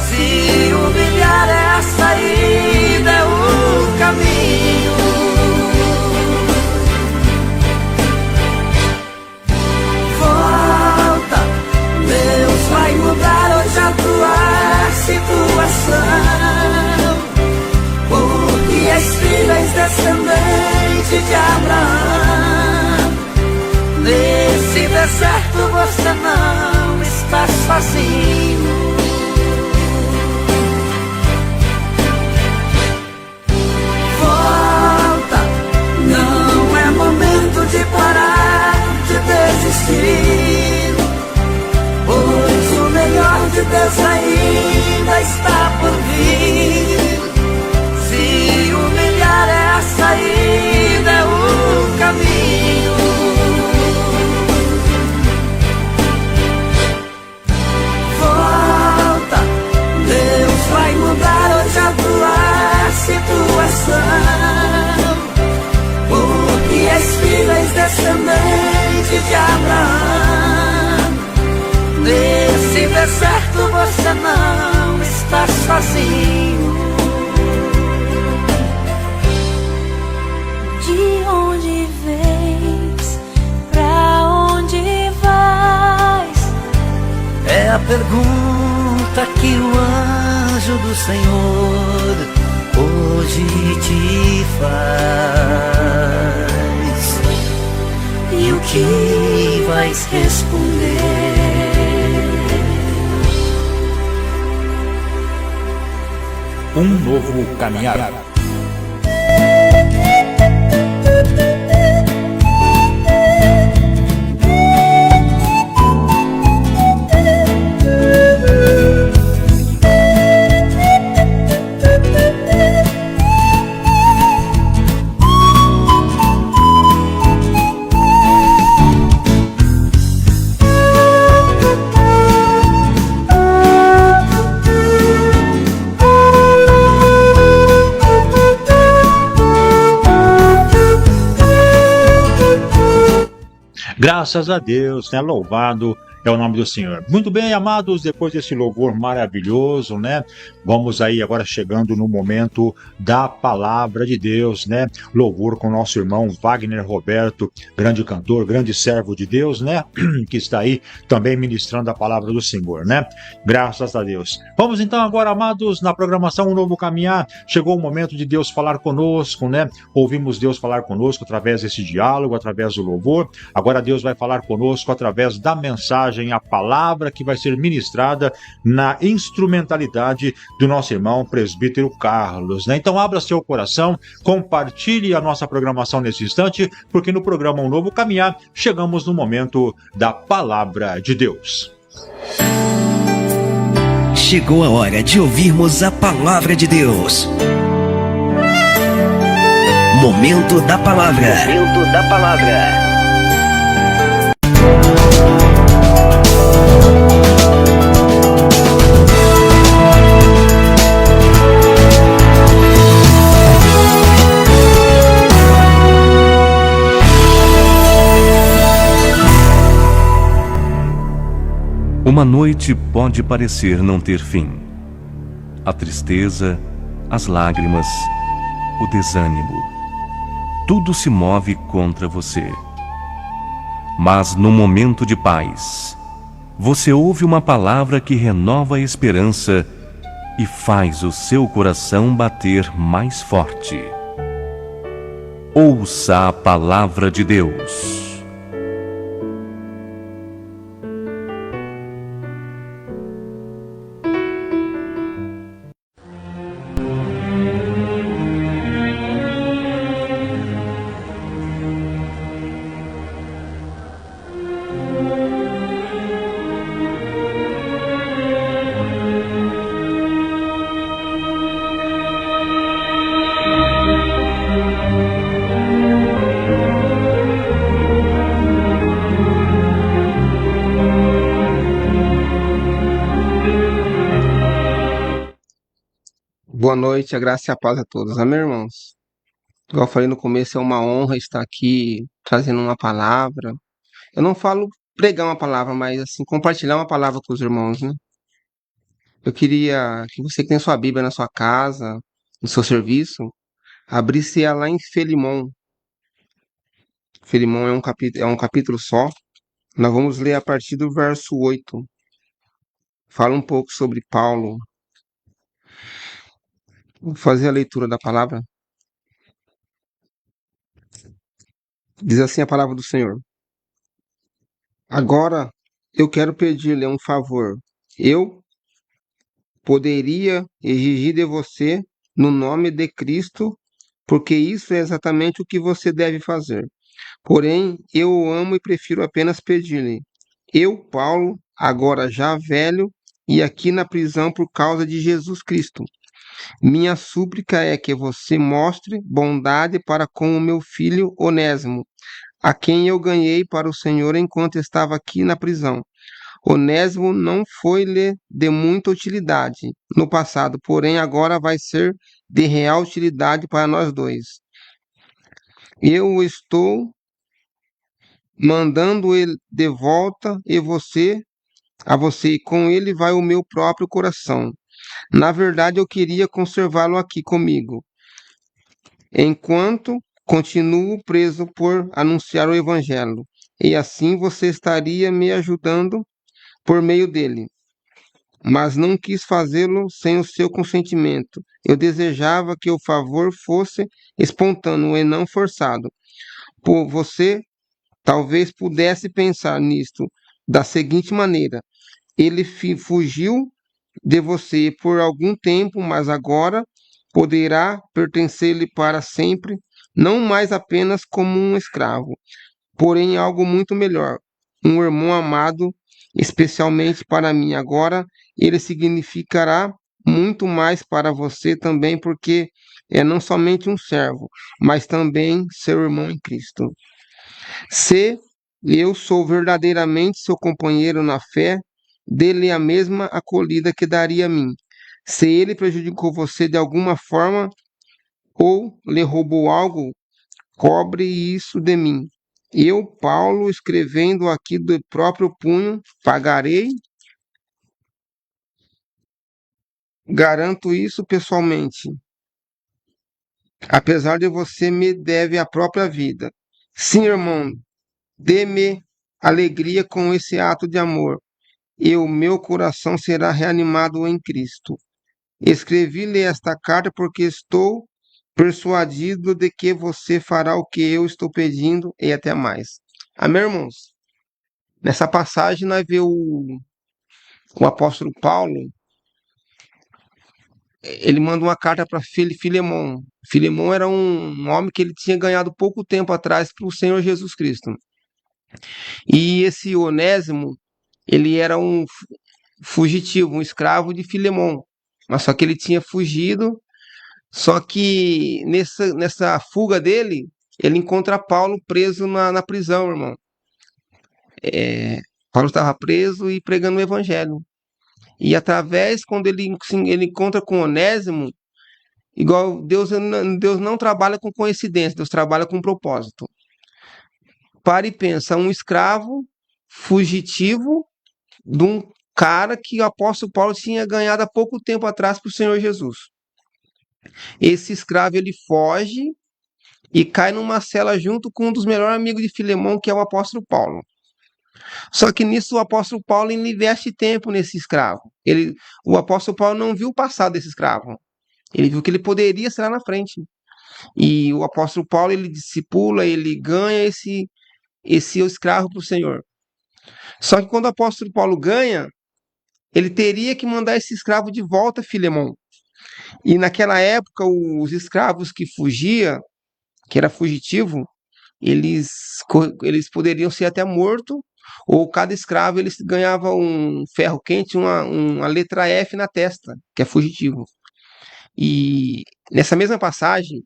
E: Se humilhar é a saída, é o caminho. Volta, Deus vai mudar hoje a tua situação, porque és filho, és descendente de Abraão. Nesse deserto você não está sozinho. Volta, não é momento de parar, de desistir, pois o melhor de Deus ainda está por vir. Se humilhar é a saída, é o caminho. Volta, Deus vai mudar hoje a tua situação, porque és filho, és descendente de Abraão. Nesse deserto você não está sozinho. De onde vens, pra onde vais? É a pergunta que o anjo do Senhor hoje te faz. E o que vais responder?
A: Um novo caminhar.
F: Graças a Deus, né? Louvado
A: é o nome do Senhor. Muito bem, amados, depois desse louvor maravilhoso, né? Vamos aí agora chegando no momento da palavra de Deus, né? Louvor com nosso irmão Wagner Roberto, grande cantor, grande servo de Deus, né? Que está aí também ministrando a palavra do Senhor, né? Graças a Deus. Vamos então agora, amados, na programação Um Novo Caminhar. Chegou o momento de Deus falar conosco, né? Ouvimos Deus falar conosco através desse diálogo, através do louvor. Agora Deus vai falar conosco através da mensagem, a palavra que vai ser ministrada na instrumentalidade do nosso irmão presbítero Carlos, né? Então abra seu coração, compartilhe a nossa programação nesse instante, porque no programa Um Novo Caminhar chegamos no momento da palavra de Deus.
E: Chegou a hora de ouvirmos a palavra de Deus. Momento da palavra. Momento da palavra.
F: Uma noite pode parecer não ter fim. A tristeza, as lágrimas, o desânimo, tudo se move contra você. Mas no momento de paz, você ouve uma palavra que renova a esperança e faz o seu coração bater mais forte. Ouça a palavra de Deus.
C: Boa noite, a graça e a paz a todos. Amém, irmãos? Igual eu falei no começo, é uma honra estar aqui trazendo uma palavra. Eu não falo pregar uma palavra, mas assim, compartilhar uma palavra com os irmãos, né? Eu queria que você que tem sua Bíblia na sua casa, no seu serviço, abrisse ela lá em Filemão. Filemão é um capítulo só. Nós vamos ler a partir do verso 8. Fala um pouco sobre Paulo. Vou fazer a leitura da palavra. Diz assim a palavra do Senhor. Agora eu quero pedir-lhe um favor. Eu poderia exigir de você no nome de Cristo, porque isso é exatamente o que você deve fazer. Porém, eu o amo e prefiro apenas pedir-lhe. Eu, Paulo, agora já velho e aqui na prisão por causa de Jesus Cristo. Minha súplica é que você mostre bondade para com o meu filho Onésimo, a quem eu ganhei para o Senhor enquanto estava aqui na prisão. Onésimo não foi-lhe de muita utilidade no passado, porém agora vai ser de real utilidade para nós dois. Eu o estou mandando ele de volta a você, e com ele vai o meu próprio coração. Na verdade, eu queria conservá-lo aqui comigo, enquanto continuo preso por anunciar o evangelho, e assim você estaria me ajudando por meio dele. Mas não quis fazê-lo sem o seu consentimento. Eu desejava que o favor fosse espontâneo e não forçado. Por você talvez pudesse pensar nisto da seguinte maneira: ele fugiu de você por algum tempo, mas agora poderá pertencer-lhe para sempre, não mais apenas como um escravo, porém algo muito melhor, um irmão amado, especialmente para mim. Agora ele significará muito mais para você também, porque é não somente um servo, mas também seu irmão em Cristo. Se eu sou verdadeiramente seu companheiro na fé, dê-lhe a mesma acolhida que daria a mim. Se ele prejudicou você de alguma forma ou lhe roubou algo, cobre isso de mim. Eu, Paulo, escrevendo aqui do próprio punho, pagarei, garanto isso pessoalmente. Apesar de você me deve a própria vida. Sim, irmão, dê-me alegria com esse ato de amor, e o meu coração será reanimado em Cristo. Escrevi-lhe esta carta porque estou persuadido de que você fará o que eu estou pedindo e até mais. Amém, irmãos? Nessa passagem nós vemos o apóstolo Paulo, ele manda uma carta para Filemão. Filemão era um homem que ele tinha ganhado pouco tempo atrás para o Senhor Jesus Cristo. E esse Onésimo, ele era um fugitivo, um escravo de Filemão. Mas só que ele tinha fugido, só que nessa fuga dele, ele encontra Paulo preso na prisão, irmão. Paulo estava preso e pregando o evangelho. E através, quando ele encontra com Onésimo, igual Deus não trabalha com coincidência, Deus trabalha com propósito. Para e pensa, um escravo fugitivo de um cara que o apóstolo Paulo tinha ganhado há pouco tempo atrás para o Senhor Jesus. Esse escravo, ele foge e cai numa cela junto com um dos melhores amigos de Filemão, que é o apóstolo Paulo. Só que nisso o apóstolo Paulo investe tempo nesse escravo. O apóstolo Paulo não viu o passado desse escravo. Ele viu que ele poderia ser lá na frente. E o apóstolo Paulo, ele discipula, ele ganha esse escravo para o Senhor. Só que quando o apóstolo Paulo ganha, ele teria que mandar esse escravo de volta a Filemão. E naquela época, os escravos que fugiam, que era fugitivo, eles poderiam ser até mortos, ou cada escravo eles ganhava um ferro quente, uma letra F na testa, que é fugitivo. E nessa mesma passagem,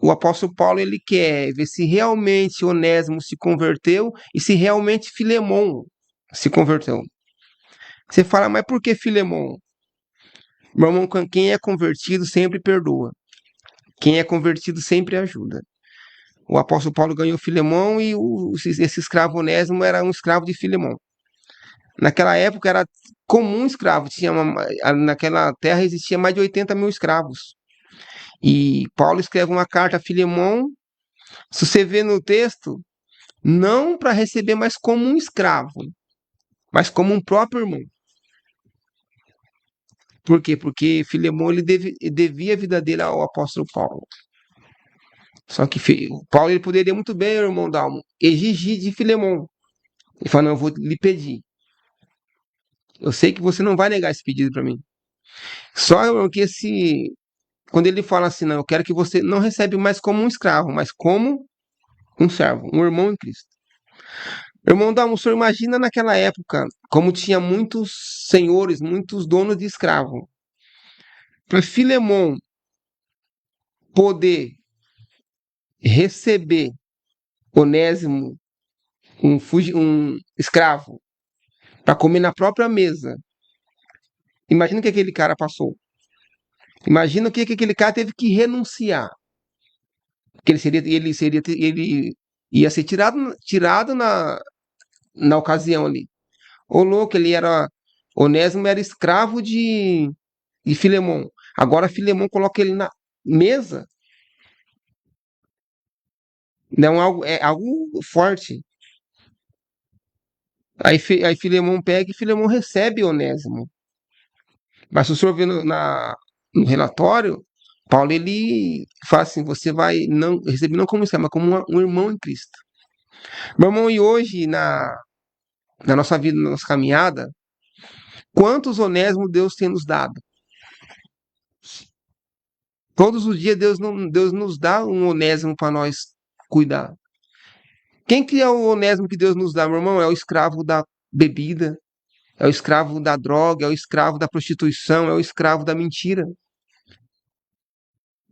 C: o apóstolo Paulo ele quer ver se realmente Onésimo se converteu e se realmente Filemão se converteu. Você fala, mas por que Filemão? Meu irmão, quem é convertido sempre perdoa. Quem é convertido sempre ajuda. O apóstolo Paulo ganhou Filemão e esse escravo Onésimo era um escravo de Filemão. Naquela época era comum escravo. Naquela terra existia mais de 80 mil escravos. E Paulo escreve uma carta a Filemão, se você vê no texto, não para receber mais como um escravo, mas como um próprio irmão. Por quê? Porque Filemão ele devia a vida dele ao apóstolo Paulo. Só que Paulo ele poderia muito bem, irmão Dalmo, exigir de Filemão. Ele fala, não, eu vou lhe pedir. Eu sei que você não vai negar esse pedido para mim. Só que quando ele fala assim, não, eu quero que você não recebe mais como um escravo, mas como um servo, um irmão em Cristo. Irmão Dalmo, o senhor imagina naquela época, como tinha muitos senhores, muitos donos de escravo. Para Filemão poder receber Onésimo, um escravo, para comer na própria mesa. Imagina o que aquele cara passou. Imagina o que aquele cara teve que renunciar. Que ele ia ser tirado na ocasião ali. Ô louco, Onésimo era escravo de Filemão. Agora Filemão coloca ele na mesa. Não é algo forte. Aí Filemão pega e Filemão recebe Onésimo. Mas se o senhor vê no relatório, Paulo ele fala assim, você vai não receber não como escravo, mas como um irmão em Cristo. Meu irmão, e hoje na nossa vida, na nossa caminhada, quantos Onésimos Deus tem nos dado? Todos os dias Deus nos dá um Onésimo para nós cuidar. Quem que é o Onésimo que Deus nos dá, meu irmão? É o escravo da bebida, é o escravo da droga, é o escravo da prostituição, é o escravo da mentira.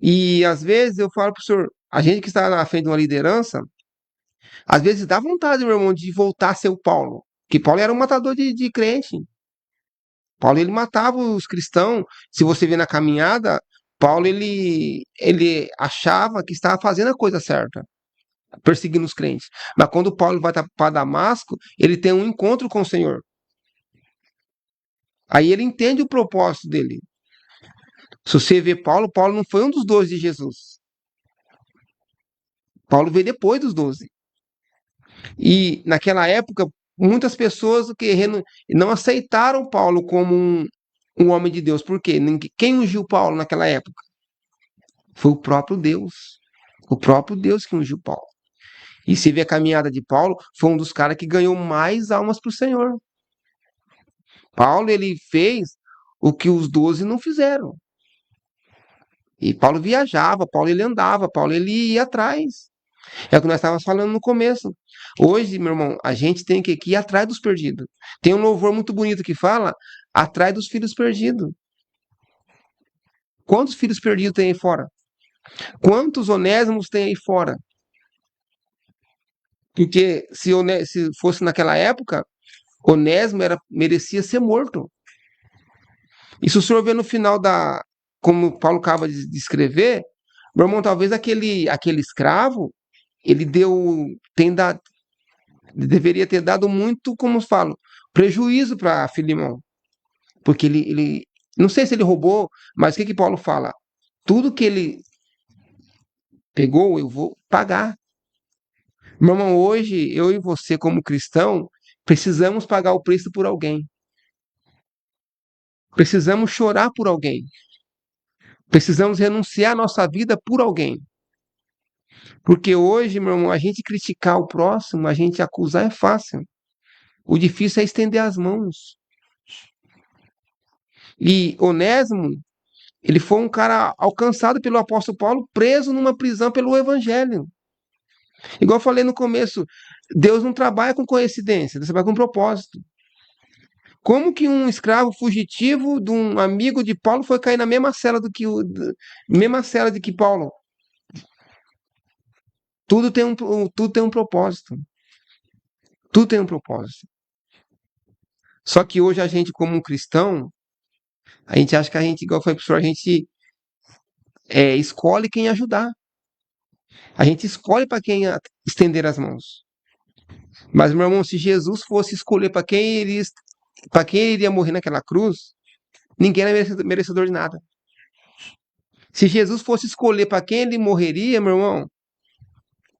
C: E às vezes eu falo para o senhor, a gente que está na frente de uma liderança, às vezes dá vontade, meu irmão, de voltar a ser o Paulo. Porque Paulo era um matador de crente. Paulo ele matava os cristãos. Se você vê na caminhada, Paulo ele achava que estava fazendo a coisa certa. perseguindo os crentes. Mas quando Paulo vai para Damasco, ele tem um encontro com o Senhor. Aí ele entende o propósito dele. Se você vê Paulo, Paulo não foi um dos 12 de Jesus. Paulo veio depois dos 12. E naquela época, muitas pessoas não aceitaram Paulo como um homem de Deus. Por quê? Quem ungiu Paulo naquela época? Foi o próprio Deus. O próprio Deus que ungiu Paulo. E se vê a caminhada de Paulo, foi um dos caras que ganhou mais almas para o Senhor. Paulo, ele fez o que os 12 não fizeram. E Paulo viajava, Paulo ele andava, Paulo ele ia atrás. É o que nós estávamos falando no começo. Hoje, meu irmão, a gente tem que ir atrás dos perdidos. Tem um louvor muito bonito que fala, atrás dos filhos perdidos. Quantos filhos perdidos tem aí fora? Quantos onésimos tem aí fora? Porque se fosse naquela época, Onésimo merecia ser morto. E se o senhor vê no final como Paulo acaba de escrever, meu irmão, talvez aquele escravo, ele deveria ter dado muito, como falo, prejuízo para Filemão. Porque ele, não sei se ele roubou, mas o que Paulo fala? Tudo que ele pegou, eu vou pagar. Meu irmão, hoje, eu e você, como cristão, precisamos pagar o preço por alguém. Precisamos chorar por alguém. Precisamos renunciar a nossa vida por alguém. Porque hoje, meu irmão, a gente criticar o próximo, a gente acusar é fácil. O difícil é estender as mãos. E Onésimo, ele foi um cara alcançado pelo apóstolo Paulo, preso numa prisão pelo evangelho. Igual eu falei no começo, Deus não trabalha com coincidência, Deus trabalha com propósito. Como que um escravo fugitivo de um amigo de Paulo foi cair na mesma cela de que Paulo? Tudo tem um propósito. Tudo tem um propósito. Só que hoje a gente, como um cristão, a gente acha que a gente, igual foi professor, a gente escolhe quem ajudar. A gente escolhe para quem estender as mãos. Mas, meu irmão, se Jesus fosse escolher para quem ele iria morrer naquela cruz, ninguém era merecedor de nada. Se Jesus fosse escolher para quem ele morreria, meu irmão,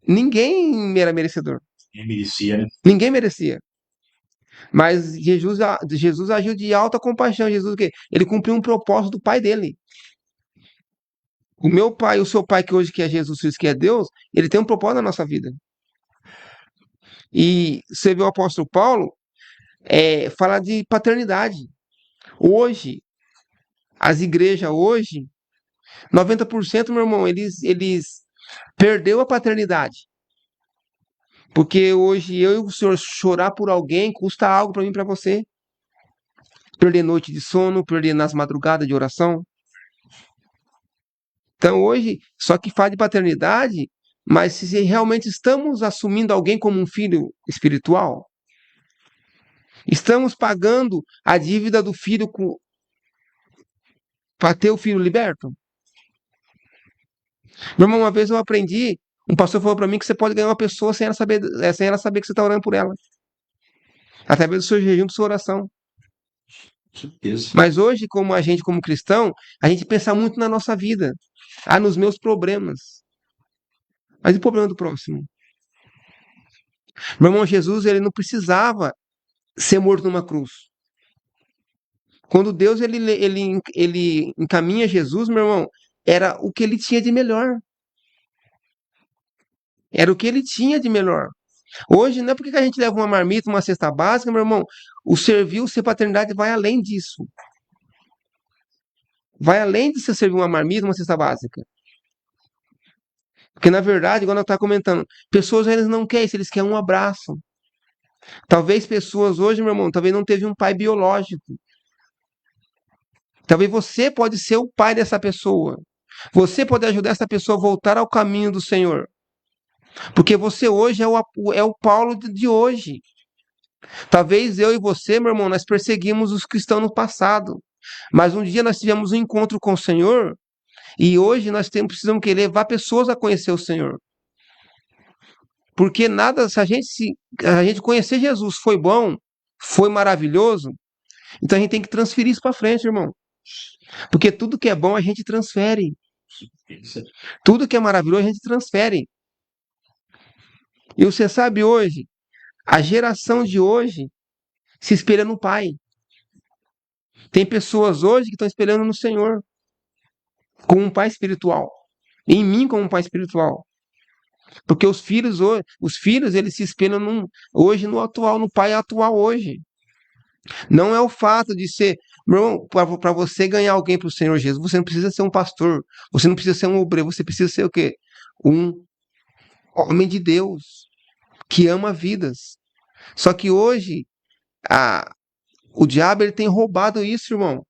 C: ninguém era merecedor.
A: Ninguém merecia, né?
C: Ninguém merecia. Mas Jesus agiu de alta compaixão. Jesus, o quê? Ele cumpriu um propósito do Pai dele. O meu pai, o seu pai, que hoje que é Jesus Cristo, que é Deus, ele tem um propósito na nossa vida. E você vê o apóstolo Paulo falar de paternidade. Hoje, as igrejas hoje, 90%, meu irmão, eles perdeu a paternidade. Porque hoje eu e o senhor chorar por alguém custa algo para mim e para você. Perder noite de sono, perder nas madrugadas de oração. Então hoje, só que fala de paternidade, mas se realmente estamos assumindo alguém como um filho espiritual, estamos pagando a dívida do filho para ter o filho liberto. Meu irmão, uma vez eu aprendi, um pastor falou para mim que você pode ganhar uma pessoa sem ela saber que você está orando por ela. Através do seu jejum, da sua oração. Mas hoje, como a gente, como cristão, a gente pensa muito na nossa vida. Nos meus problemas. Mas e o problema do próximo? Meu irmão, Jesus, ele não precisava ser morto numa cruz. Quando Deus ele encaminha Jesus, meu irmão, era o que ele tinha de melhor. Era o que ele tinha de melhor. Hoje, não é porque a gente leva uma marmita, uma cesta básica, meu irmão, o servir, o ser paternidade vai além disso. Vai além de você servir uma marmita, uma cesta básica. Porque, na verdade, igual eu estava comentando, pessoas eles não querem isso, eles querem um abraço. Talvez pessoas hoje, meu irmão, talvez não teve um pai biológico. Talvez você pode ser o pai dessa pessoa. Você pode ajudar essa pessoa a voltar ao caminho do Senhor. Porque você hoje é o Paulo de hoje. Talvez eu e você, meu irmão, nós perseguimos os cristãos no passado. Mas um dia nós tivemos um encontro com o Senhor. E hoje nós precisamos levar pessoas a conhecer o Senhor. Porque nada, se a gente conhecer Jesus foi bom, foi maravilhoso, então a gente tem que transferir isso para frente, irmão. Porque tudo que é bom a gente transfere. Tudo que é maravilhoso a gente transfere. E você sabe hoje, a geração de hoje se espelha no pai. Tem pessoas hoje que estão espelhando no Senhor, como um pai espiritual. Em mim como um pai espiritual. Porque os filhos hoje, eles se espelham hoje no atual, no pai atual hoje. Não é o fato de ser, meu irmão, para você ganhar alguém para o Senhor Jesus, você não precisa ser um pastor, você não precisa ser um obreiro, você precisa ser o quê? Um homem de Deus que ama vidas. Só que hoje o diabo ele tem roubado isso, irmão.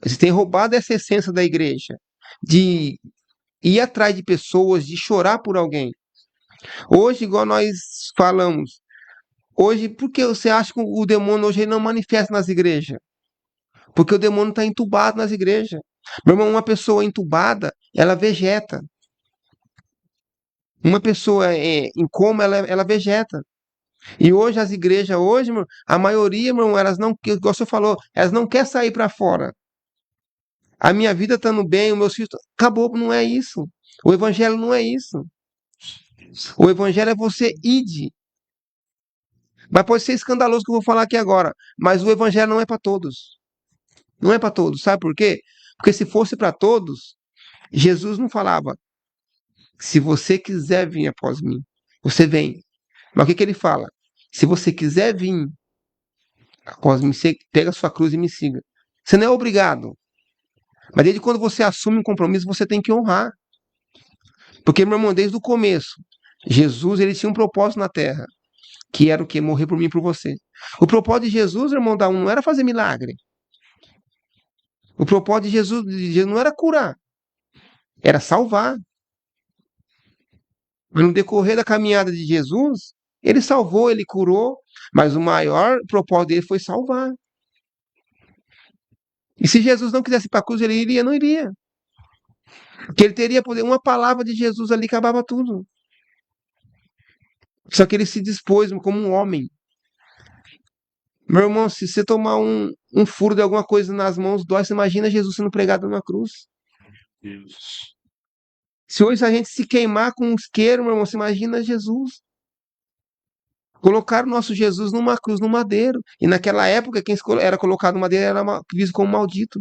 C: Ele tem roubado essa essência da igreja, de ir atrás de pessoas, de chorar por alguém. Hoje, igual nós falamos, hoje, por que você acha que o demônio hoje ele não manifesta nas igrejas? Porque o demônio está entubado nas igrejas. Meu irmão, uma pessoa entubada, ela vegeta. Uma pessoa em coma, ela vegeta. E hoje as igrejas, hoje, a maioria, meu irmão, elas não, igual você falou, elas não querem sair para fora. A minha vida estando bem, o meu filho, acabou, não é isso. O evangelho não é isso. O evangelho é você ide. Mas pode ser escandaloso o que eu vou falar aqui agora, mas o evangelho não é para todos. Não é para todos, sabe por quê? Porque se fosse para todos, Jesus não falava, se você quiser vir após mim, você vem. Mas o que ele fala? Se você quiser vir após mim, você pega a sua cruz e me siga. Você não é obrigado. Mas desde quando você assume um compromisso, você tem que honrar. Porque, meu irmão, desde o começo, Jesus ele tinha um propósito na terra, que era o quê? Morrer por mim e por você. O propósito de Jesus, irmão, não era fazer milagre. O propósito de Jesus não era curar, era salvar. Mas no decorrer da caminhada de Jesus, ele salvou, ele curou, mas o maior propósito dele foi salvar. E se Jesus não quisesse ir para a cruz, ele iria? Não iria. Porque ele teria poder, uma palavra de Jesus ali acabava tudo. Só que ele se dispôs como um homem. Meu irmão, se você tomar um furo de alguma coisa nas mãos, dói. Você imagina Jesus sendo pregado numa cruz.
A: Deus.
C: Se hoje a gente se queimar com um isqueiro, meu irmão, você imagina Jesus. Colocaram o nosso Jesus numa cruz, no madeiro. E naquela época, quem era colocado no madeiro era visto como maldito.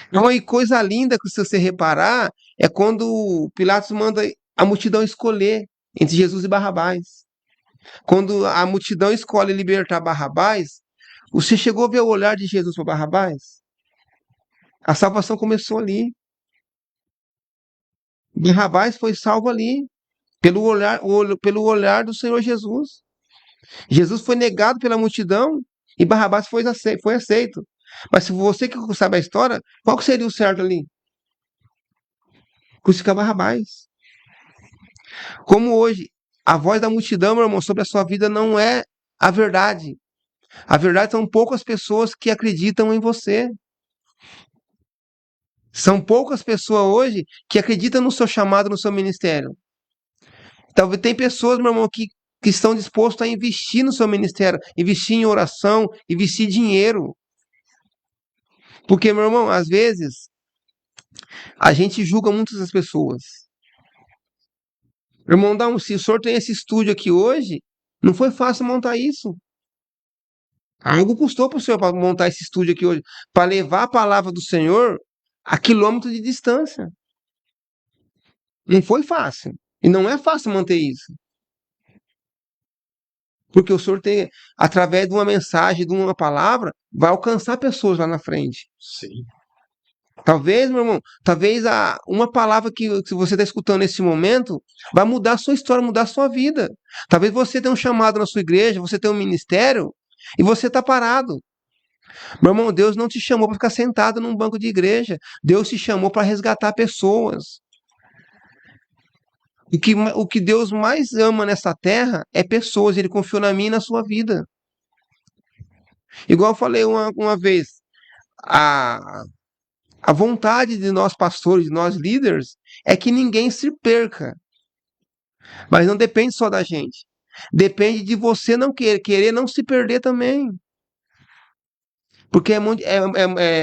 C: Então, e coisa linda que se você reparar, é quando Pilatos manda a multidão escolher entre Jesus e Barrabás. Quando a multidão escolhe libertar Barrabás, você chegou a ver o olhar de Jesus para Barrabás? A salvação começou ali. Barrabás foi salvo ali, pelo olhar do Senhor Jesus. Jesus foi negado pela multidão e Barrabás foi aceito. Mas se você que sabe a história, qual que seria o certo ali? Crucificar Barrabás. Como hoje, a voz da multidão, meu irmão, sobre a sua vida não é a verdade. A verdade são poucas pessoas que acreditam em você. São poucas pessoas hoje que acreditam no seu chamado, no seu ministério. Talvez tem pessoas, meu irmão, que estão dispostas a investir no seu ministério, investir em oração, investir dinheiro. Porque, meu irmão, às vezes, a gente julga muitas das pessoas. Meu irmão, se o senhor tem esse estúdio aqui hoje, não foi fácil montar isso. Algo custou para o senhor para montar esse estúdio aqui hoje, para levar a palavra do Senhor a quilômetros de distância. Não foi fácil. E não é fácil manter isso. Porque o senhor tem, através de uma mensagem, de uma palavra, vai alcançar pessoas lá na frente.
A: Sim.
C: Talvez, meu irmão, uma palavra que você está escutando nesse momento vai mudar a sua história, mudar a sua vida. Talvez você tenha um chamado na sua igreja, você tenha um ministério e você está parado. Meu irmão, Deus não te chamou para ficar sentado num banco de igreja. Deus te chamou para resgatar pessoas. O que Deus mais ama nessa terra é pessoas. Ele confiou na minha e na sua vida. Igual eu falei uma vez, a vontade de nós pastores, de nós líderes, é que ninguém se perca. Mas não depende só da gente. Depende de você não querer não se perder também. Porque é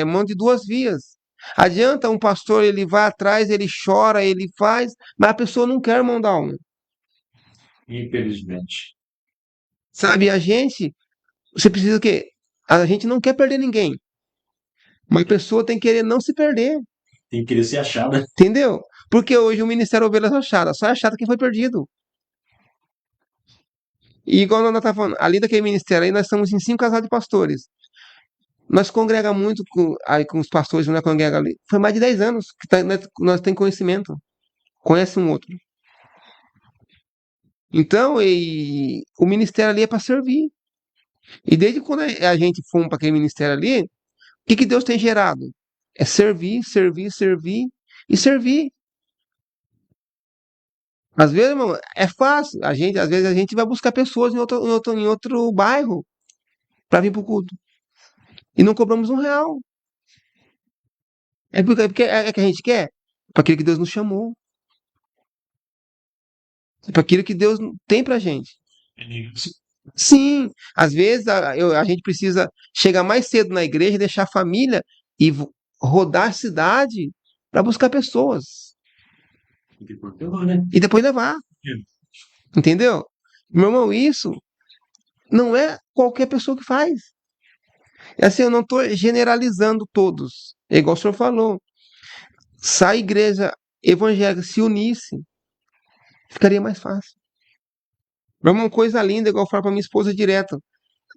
C: mão de duas vias. Adianta um pastor, ele vai atrás, ele chora, ele faz, mas a pessoa não quer mão da alma.
A: Infelizmente.
C: Sabe, você precisa o quê? A gente não quer perder ninguém. Mas a pessoa tem que querer não se perder.
A: Tem que querer ser achada.
C: Entendeu? Porque hoje o Ministério Ovelhas Achadas, só é achado quem foi perdido. E igual nós tá falando, ali daquele ministério aí, nós estamos em 5 casais de pastores. Nós congrega muito aí com os pastores, não é congrega ali. Foi mais de 10 anos que nós temos conhecimento. Conhece um outro. Então, o ministério ali é para servir. E desde quando a gente fomos para aquele ministério ali, o que Deus tem gerado? É servir, servir, servir e servir. Às vezes, irmão, é fácil. Às vezes a gente vai buscar pessoas em outro bairro para vir para o culto. E não cobramos R$ 1. É que a gente quer? Para aquilo que Deus nos chamou. Para aquilo que Deus tem pra gente. Sim, às vezes a gente precisa chegar mais cedo na igreja, deixar a família e rodar a cidade para buscar pessoas. E depois levar. Entendeu? Meu irmão, isso não é qualquer pessoa que faz. É assim, eu não estou generalizando todos. É igual o senhor falou. Se a igreja evangélica se unisse, ficaria mais fácil. Meu irmão, coisa linda, igual eu falo para minha esposa direto.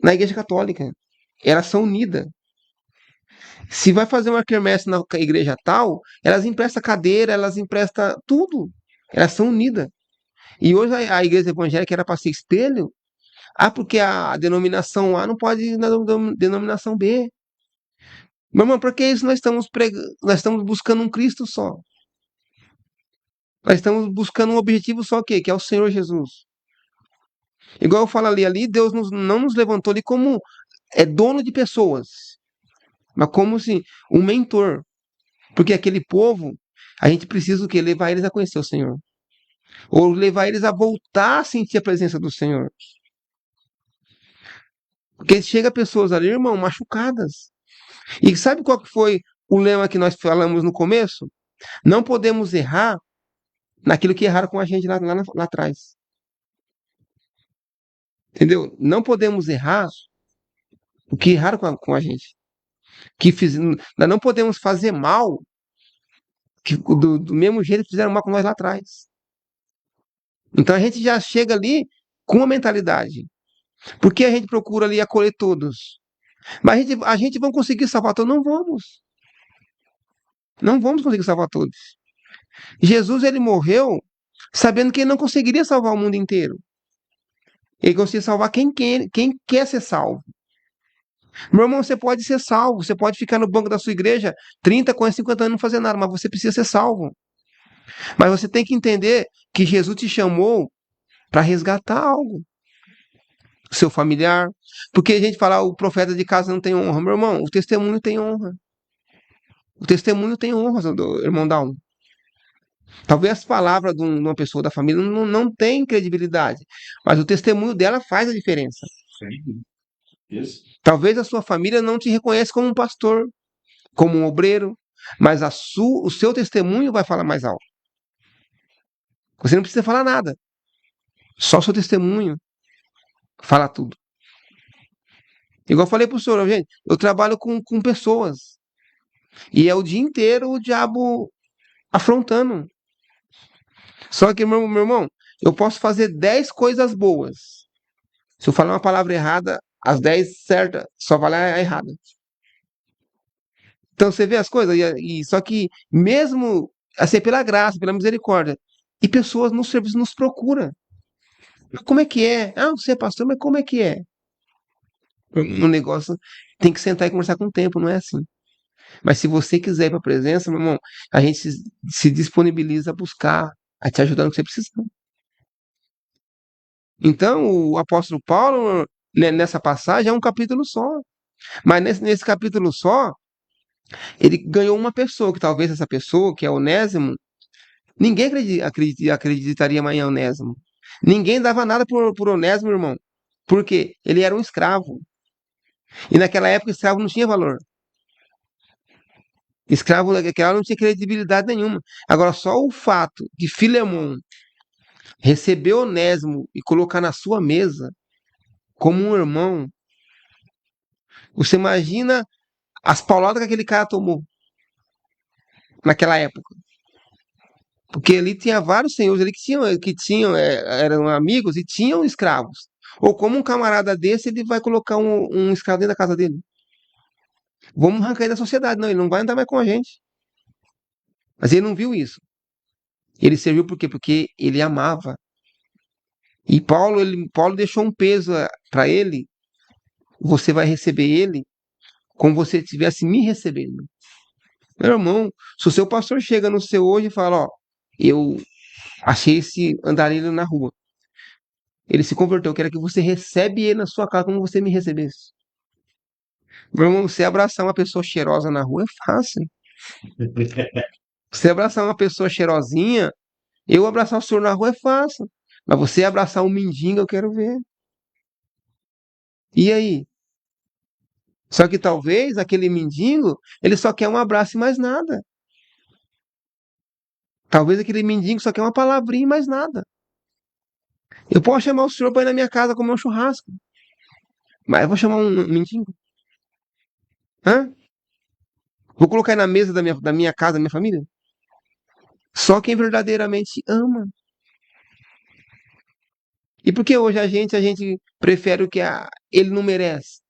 C: Na igreja católica, elas são unidas. Se vai fazer uma quermesse na igreja tal, elas emprestam cadeira, elas emprestam tudo. Elas são unidas. E hoje a igreja evangélica era para ser espelho. Ah, porque a denominação A não pode ir na denominação B. Meu irmão, porque isso nós estamos buscando um Cristo só. Nós estamos buscando um objetivo só, o quê? Que é o Senhor Jesus. Igual eu falo ali, Deus não nos levantou ali como dono de pessoas, mas como assim, um mentor. Porque aquele povo, a gente precisa o quê? Levar eles a conhecer o Senhor. Ou levar eles a voltar a sentir a presença do Senhor. Porque chega pessoas ali, irmão, machucadas. E sabe qual que foi o lema que nós falamos no começo? Não podemos errar naquilo que erraram com a gente lá atrás. Entendeu? Não podemos errar o que erraram com a gente. Nós não podemos fazer mal do mesmo jeito que fizeram mal com nós lá atrás. Então a gente já chega ali com uma mentalidade. Porque a gente procura ali acolher todos. Mas a gente vai conseguir salvar todos? Não vamos. Não vamos conseguir salvar todos. Jesus, ele morreu sabendo que ele não conseguiria salvar o mundo inteiro. Ele conseguia salvar quem quer ser salvo. Meu irmão, você pode ser salvo. Você pode ficar no banco da sua igreja 30, 40, 50 anos e não fazer nada, mas você precisa ser salvo. Mas você tem que entender que Jesus te chamou para resgatar algo. Seu familiar. Porque a gente fala, o profeta de casa não tem honra. Meu irmão, o testemunho tem honra. O testemunho tem honra, do irmão Dalmo. Talvez as palavras de uma pessoa da família não tem credibilidade, mas o testemunho dela faz a diferença. Talvez a sua família não te reconheça como um pastor, como um obreiro, mas o seu testemunho vai falar mais alto. Você não precisa falar nada. Só o seu testemunho fala tudo. Igual eu falei pro senhor, gente, eu trabalho com pessoas. E é o dia inteiro o diabo afrontando. Só que, meu irmão, eu posso fazer 10 coisas boas. Se eu falar uma palavra errada, as 10 certas, só vale a errada. Então você vê as coisas, só que mesmo assim, pela graça, pela misericórdia, e pessoas no serviço nos procuram. Mas como é que é? Ah, você é pastor, mas como é que é? Um negócio tem que sentar e conversar com o tempo, não é assim. Mas se você quiser ir para a presença, meu irmão, a gente se disponibiliza a buscar, a te ajudar no que você precisa. Então, o apóstolo Paulo, né, nessa passagem, é um capítulo só. Mas nesse capítulo só, ele ganhou uma pessoa, que talvez essa pessoa, que é Onésimo, Ninguém acreditaria mais em Onésimo. Ninguém dava nada por Onésimo, irmão. Por quê? Ele era um escravo. E naquela época, escravo não tinha valor. Escravo naquela não tinha credibilidade nenhuma. Agora, só o fato de Filemão receber Onésimo e colocar na sua mesa como um irmão, você imagina as pauladas que aquele cara tomou naquela época. Porque ali tinha vários senhores ali que tinham eram amigos e tinham escravos. Ou como um camarada desse, ele vai colocar um escravo dentro da casa dele. Vamos arrancar ele da sociedade. Não, ele não vai andar mais com a gente. Mas ele não viu isso. Ele serviu por quê? Porque ele amava. E Paulo deixou um peso para ele. Você vai receber ele como você estivesse me recebendo. Meu irmão, se o seu pastor chega no seu hoje e fala, ó, eu achei esse andarilho na rua. Ele se converteu, eu quero que você recebe ele na sua casa como você me recebesse. Meu irmão, você abraçar uma pessoa cheirosa na rua é fácil. Você abraçar uma pessoa cheirosinha, eu abraçar o senhor na rua é fácil. Mas você abraçar um mendigo, eu quero ver. E aí? Só que talvez aquele mendigo, ele só quer um abraço e mais nada. Talvez aquele mendigo só quer uma palavrinha e mais nada. Eu posso chamar o senhor para ir na minha casa comer um churrasco. Mas eu vou chamar um mendigo? Hã? Vou colocar ele na mesa da minha casa, da minha família? Só quem verdadeiramente ama. E por que hoje a gente prefere o que ele não merece?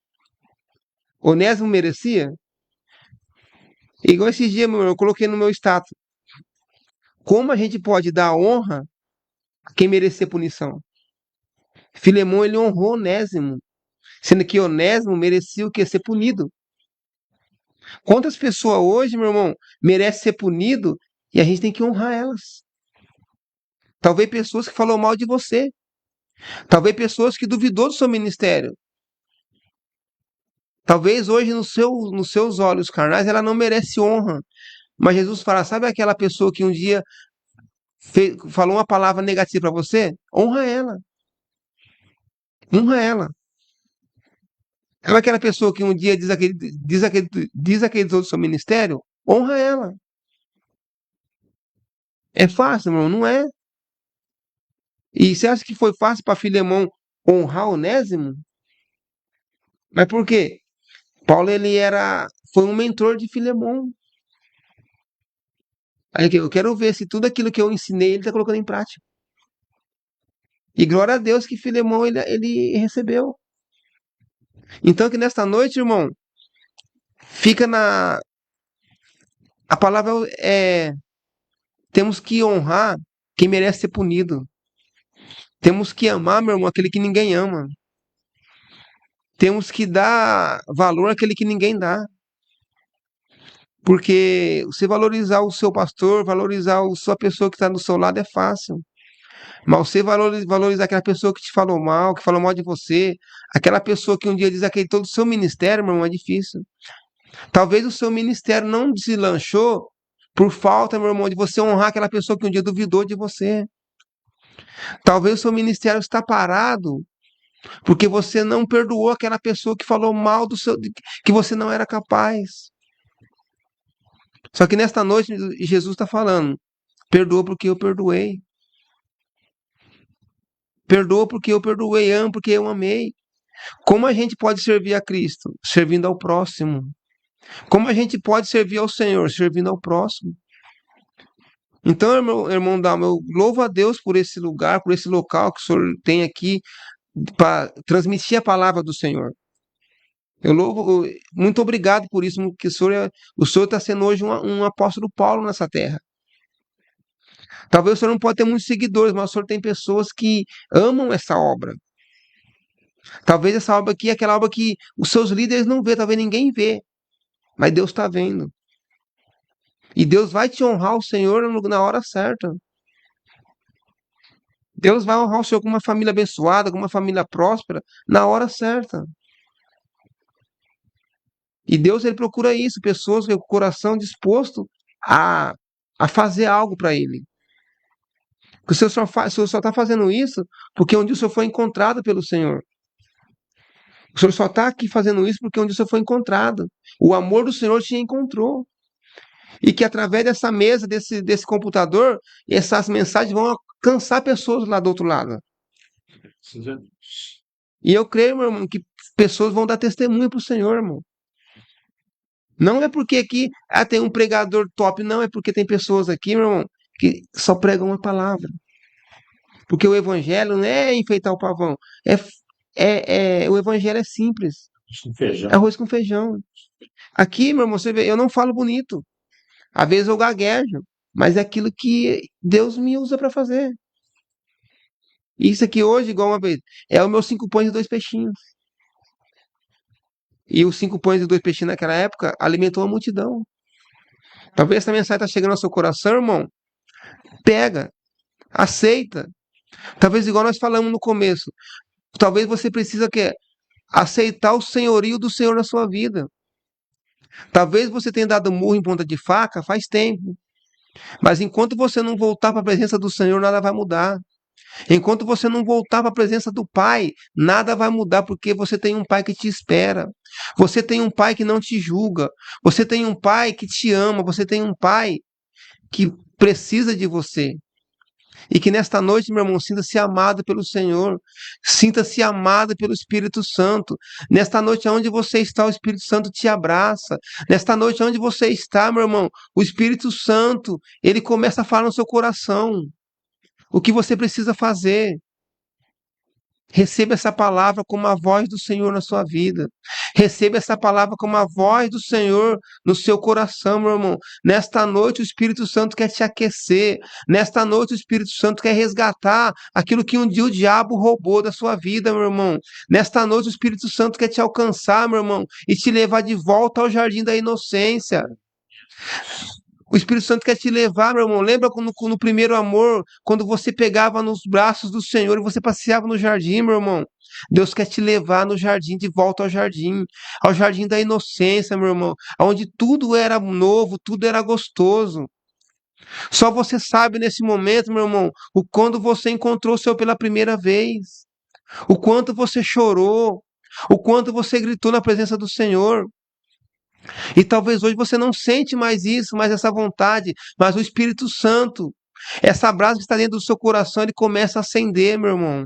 C: Onésimo merecia? Igual esses dias, meu irmão, eu coloquei no meu status. Como a gente pode dar honra a quem merecer punição? Filemão, ele honrou Onésimo, sendo que Onésimo merecia o quê? Ser punido. Quantas pessoas hoje, meu irmão, merecem ser punido e a gente tem que honrar elas? Talvez pessoas que falaram mal de você. Talvez pessoas que duvidou do seu ministério. Talvez hoje nos seus olhos carnais ela não merece honra. Mas Jesus fala, sabe aquela pessoa que um dia falou uma palavra negativa para você? Honra ela. Honra ela. Sabe aquela pessoa que um dia desacreditou do seu ministério? Honra ela. É fácil, meu irmão? Não é. E você acha que foi fácil para Filemão honrar Onésimo? Mas por quê? Paulo foi um mentor de Filemão. Aí eu quero ver se tudo aquilo que eu ensinei ele está colocando em prática. E glória a Deus que Filemão ele recebeu. Então que nesta noite, irmão, fica a palavra temos que honrar quem merece ser punido. Temos que amar, meu irmão, aquele que ninguém ama. Temos que dar valor àquele que ninguém dá. Porque você valorizar o seu pastor, valorizar a sua pessoa que está do seu lado é fácil. Mas você valorizar aquela pessoa que te falou mal, que falou mal de você, aquela pessoa que um dia desacreditou do seu ministério, meu irmão, é difícil. Talvez o seu ministério não deslanchou por falta, meu irmão, de você honrar aquela pessoa que um dia duvidou de você. Talvez o seu ministério está parado porque você não perdoou aquela pessoa que falou mal que você não era capaz. Só que nesta noite Jesus está falando, perdoa porque eu perdoei. Perdoa porque eu perdoei, amo porque eu amei. Como a gente pode servir a Cristo? Servindo ao próximo. Como a gente pode servir ao Senhor? Servindo ao próximo. Então, irmão Dalma, eu louvo a Deus por esse lugar, por esse local que o Senhor tem aqui para transmitir a palavra do Senhor. Muito obrigado por isso, porque o Senhor está sendo hoje um apóstolo Paulo nessa terra. Talvez o Senhor não pode ter muitos seguidores, mas o Senhor tem pessoas que amam essa obra. Talvez essa obra aqui é aquela obra que os seus líderes não vê, talvez ninguém vê, mas Deus está vendo. E Deus vai te honrar o Senhor na hora certa. Deus vai honrar o Senhor com uma família abençoada, com uma família próspera, na hora certa. E Deus, ele procura isso, pessoas com o coração disposto a fazer algo para ele. Porque o senhor só está fazendo isso porque um dia o senhor foi encontrado pelo Senhor. O senhor só está aqui fazendo isso porque um dia o senhor foi encontrado. O amor do Senhor te encontrou. E que através dessa mesa, desse computador, essas mensagens vão alcançar pessoas lá do outro lado. E eu creio, meu irmão, que pessoas vão dar testemunho para o Senhor, irmão. Não é porque aqui tem um pregador top, não, é porque tem pessoas aqui, meu irmão, que só pregam uma palavra. Porque o evangelho não é enfeitar o pavão. O evangelho é simples. Arroz com feijão. Aqui, meu irmão, você vê, eu não falo bonito. Às vezes eu gaguejo, mas é aquilo que Deus me usa para fazer. Isso aqui hoje, igual uma vez, é o meu 5 pães e 2 peixinhos. E os 5 pães e 2 peixinhos naquela época alimentou a multidão. Talvez essa mensagem está chegando ao seu coração, irmão. Pega, aceita. Talvez igual nós falamos no começo. Talvez você precisa aceitar o senhorio do Senhor na sua vida. Talvez você tenha dado murro em ponta de faca faz tempo. Mas enquanto você não voltar para a presença do Senhor, nada vai mudar. Enquanto você não voltar para a presença do Pai, nada vai mudar, porque você tem um Pai que te espera. Você tem um Pai que não te julga. Você tem um Pai que te ama. Você tem um Pai que precisa de você. E que nesta noite, meu irmão, sinta-se amado pelo Senhor. Sinta-se amado pelo Espírito Santo. Nesta noite onde você está, o Espírito Santo te abraça. Nesta noite onde você está, meu irmão, o Espírito Santo, ele começa a falar no seu coração. O que você precisa fazer? Receba essa palavra como a voz do Senhor na sua vida. Receba essa palavra como a voz do Senhor no seu coração, meu irmão. Nesta noite o Espírito Santo quer te aquecer. Nesta noite o Espírito Santo quer resgatar aquilo que um dia o diabo roubou da sua vida, meu irmão. Nesta noite o Espírito Santo quer te alcançar, meu irmão, e te levar de volta ao jardim da inocência. O Espírito Santo quer te levar, meu irmão. Lembra no primeiro amor, quando você pegava nos braços do Senhor e você passeava no jardim, meu irmão? Deus quer te levar no jardim, de volta ao jardim da inocência, meu irmão, onde tudo era novo, tudo era gostoso. Só você sabe nesse momento, meu irmão, o quando você encontrou o Senhor pela primeira vez, o quanto você chorou, o quanto você gritou na presença do Senhor. E talvez hoje você não sente mais isso, mais essa vontade, mas o Espírito Santo, essa brasa que está dentro do seu coração, ele começa a acender, meu irmão.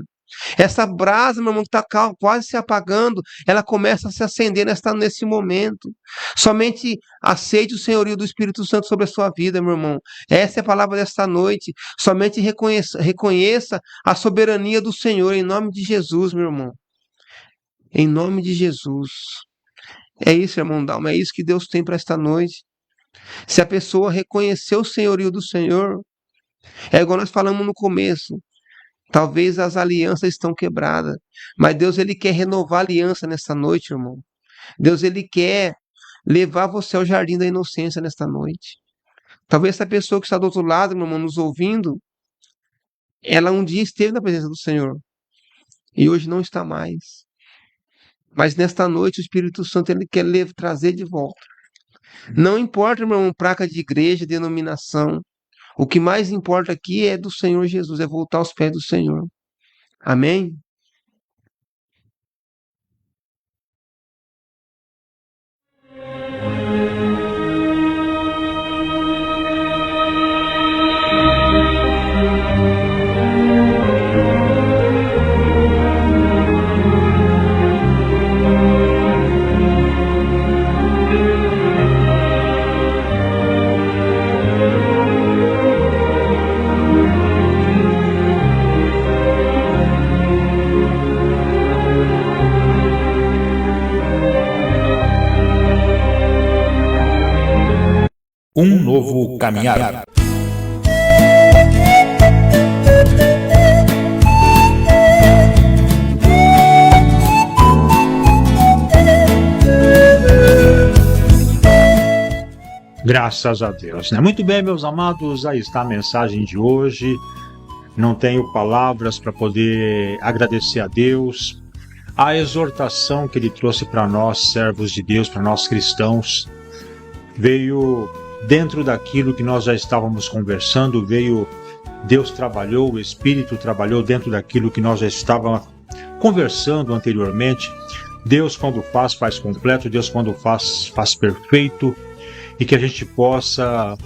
C: Essa brasa, meu irmão, que está quase se apagando, ela começa a se acender nesse momento. Somente aceite o senhorio do Espírito Santo sobre a sua vida, meu irmão. Essa é a palavra desta noite. Somente reconheça a soberania do Senhor, em nome de Jesus, meu irmão. Em nome de Jesus. É isso, irmão Dalma, é isso que Deus tem para esta noite. Se a pessoa reconhecer o senhorio do Senhor, é igual nós falamos no começo, talvez as alianças estão quebradas, mas Deus ele quer renovar a aliança nesta noite, irmão. Deus ele quer levar você ao jardim da inocência nesta noite. Talvez essa pessoa que está do outro lado, meu irmão, nos ouvindo, ela um dia esteve na presença do Senhor e hoje não está mais. Mas nesta noite o Espírito Santo ele quer trazer de volta. Não importa, meu irmão, placa de igreja, denominação. O que mais importa aqui é do Senhor Jesus, é voltar aos pés do Senhor. Amém?
B: Um novo caminhar.
A: Graças a Deus, né? Muito bem, meus amados, aí está a mensagem de hoje. Não tenho palavras para poder agradecer a Deus. A exortação que Ele trouxe para nós, servos de Deus, para nós cristãos, veio dentro daquilo que nós já estávamos conversando, veio Deus trabalhou, o Espírito trabalhou dentro daquilo que nós já estávamos conversando anteriormente. Deus, quando faz completo. Deus, quando faz perfeito. E que a gente possa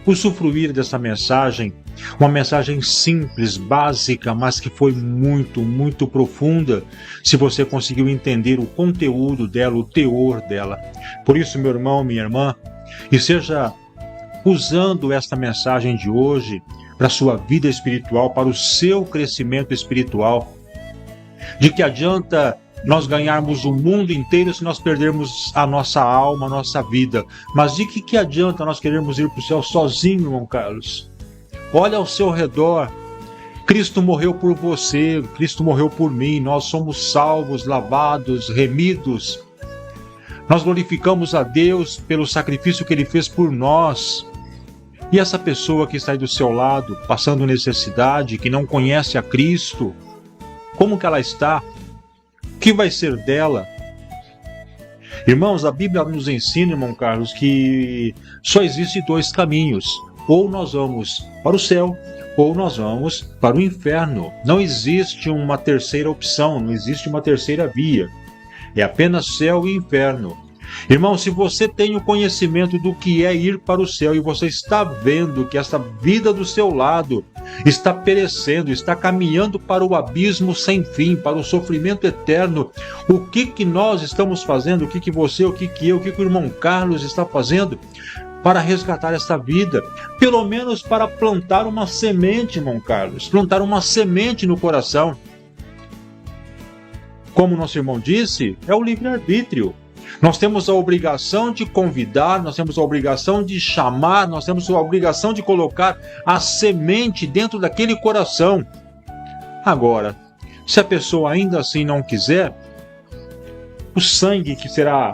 A: usufruir dessa mensagem, uma mensagem simples, básica, mas que foi muito, muito profunda, se você conseguiu entender o conteúdo dela, o teor dela. Por isso, meu irmão, minha irmã, e seja usando esta mensagem de hoje para a sua vida espiritual, para o seu crescimento espiritual. De que adianta nós ganharmos o mundo inteiro se nós perdermos a nossa alma, a nossa vida? Mas de que adianta nós querermos ir para o céu sozinho, irmão Carlos? Olha ao seu redor. Cristo morreu por você, Cristo morreu por mim. Nós somos salvos, lavados, remidos. Nós glorificamos a Deus pelo sacrifício que Ele fez por nós. E essa pessoa que está aí do seu lado, passando necessidade, que não conhece a Cristo, como que ela está? O que vai ser dela? Irmãos, a Bíblia nos ensina, irmão Carlos, que só existem dois caminhos. Ou nós vamos para o céu, ou nós vamos para o inferno. Não existe uma terceira opção, não existe uma terceira via. É apenas céu e inferno. Irmão, se você tem o conhecimento do que é ir para o céu e você está vendo que essa vida do seu lado está perecendo, está caminhando para o abismo sem fim, para o sofrimento eterno, o que nós estamos fazendo, o que você, o que eu, o que o irmão Carlos está fazendo para resgatar essa vida? Pelo menos para plantar uma semente, irmão Carlos, plantar uma semente no coração. Como nosso irmão disse, é o livre-arbítrio. Nós temos a obrigação de convidar, nós temos a obrigação de chamar, nós temos a obrigação de colocar a semente dentro daquele coração. Agora, se a pessoa ainda assim não quiser, o sangue que será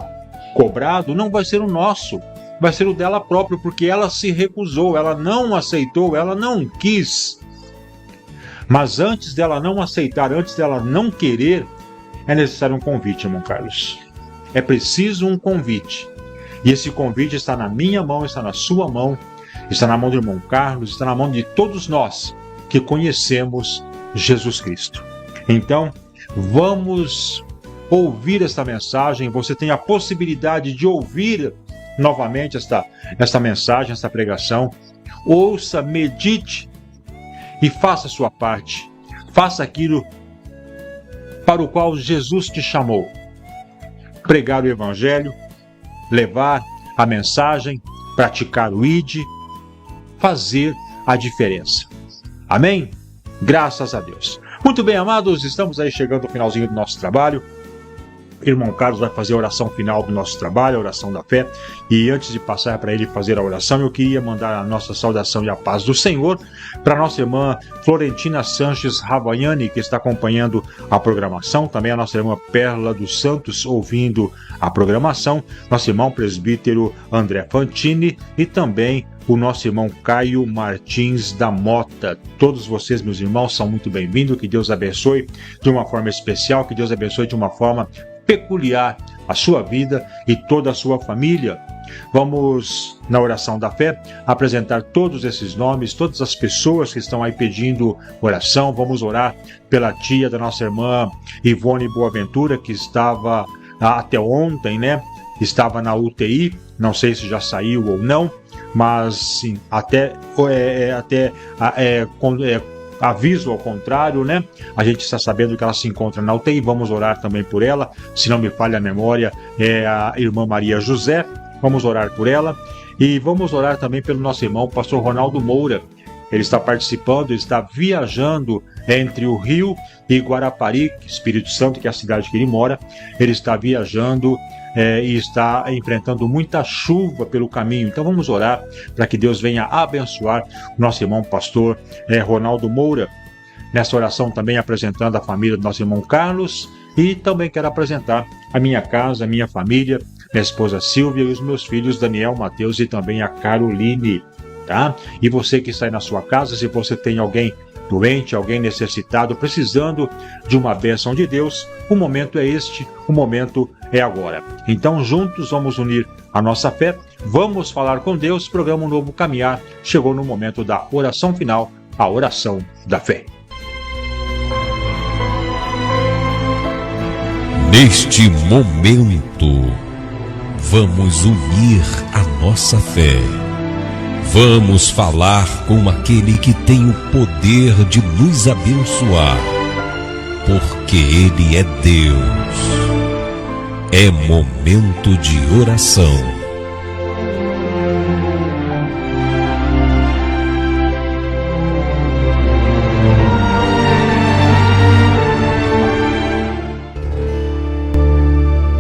A: cobrado não vai ser o nosso, vai ser o dela própria, porque ela se recusou, ela não aceitou, ela não quis. Mas antes dela não aceitar, antes dela não querer, é necessário um convite, irmão Carlos. É preciso um convite. E esse convite está na minha mão, está na sua mão, está na mão do irmão Carlos, está na mão de todos nós que conhecemos Jesus Cristo. Então, vamos ouvir esta mensagem. Você tem a possibilidade de ouvir novamente esta mensagem, esta pregação. Ouça, medite e faça a sua parte. Faça aquilo para o qual Jesus te chamou. Pregar o Evangelho, levar a mensagem, praticar o ID, fazer a diferença. Amém? Graças a Deus. Muito bem, amados, estamos aí chegando ao finalzinho do nosso trabalho. Irmão Carlos vai fazer a oração final do nosso trabalho, a oração da fé. E antes de passar para ele fazer a oração, eu queria mandar a nossa saudação e a paz do Senhor para nossa irmã Florentina Sanches Ravagnani, que está acompanhando a programação. Também a nossa irmã Perla dos Santos, ouvindo a programação. Nosso irmão presbítero André Fantini e também o nosso irmão Caio Martins da Mota. Todos vocês, meus irmãos, são muito bem-vindos. Que Deus abençoe de uma forma especial, que Deus abençoe de uma forma peculiar a sua vida e toda a sua família. Vamos, na oração da fé, apresentar todos esses nomes, todas as pessoas que estão aí pedindo oração. Vamos orar pela tia da nossa irmã Ivone Boaventura, que estava até ontem, né? Estava na UTI, não sei se já saiu ou não, mas sim, aviso ao contrário, né? A gente está sabendo que ela se encontra na UTI. Vamos orar também por ela. Se não me falha a memória, é a irmã Maria José. Vamos orar por ela. E vamos orar também pelo nosso irmão, pastor Ronaldo Moura. Ele está participando, está viajando entre o Rio e Guarapari, Espírito Santo, que é a cidade que ele mora. Ele está viajando e está enfrentando muita chuva pelo caminho. Então vamos orar para que Deus venha abençoar o nosso irmão pastor Ronaldo Moura. Nessa oração também apresentando a família do nosso irmão Carlos, e também quero apresentar a minha casa, a minha família, minha esposa Silvia e os meus filhos Daniel, Mateus e também a Caroline, tá? E você que está aí na sua casa, se você tem alguém doente, alguém necessitado, precisando de uma bênção de Deus, o momento é este, o momento é agora. Então juntos vamos unir a nossa fé, vamos falar com Deus. Programa Um Novo Caminhar chegou no momento da oração final a oração da fé.
D: Neste momento, vamos unir a nossa fé. Vamos falar com aquele que tem o poder de nos abençoar, porque Ele é Deus. É momento de oração.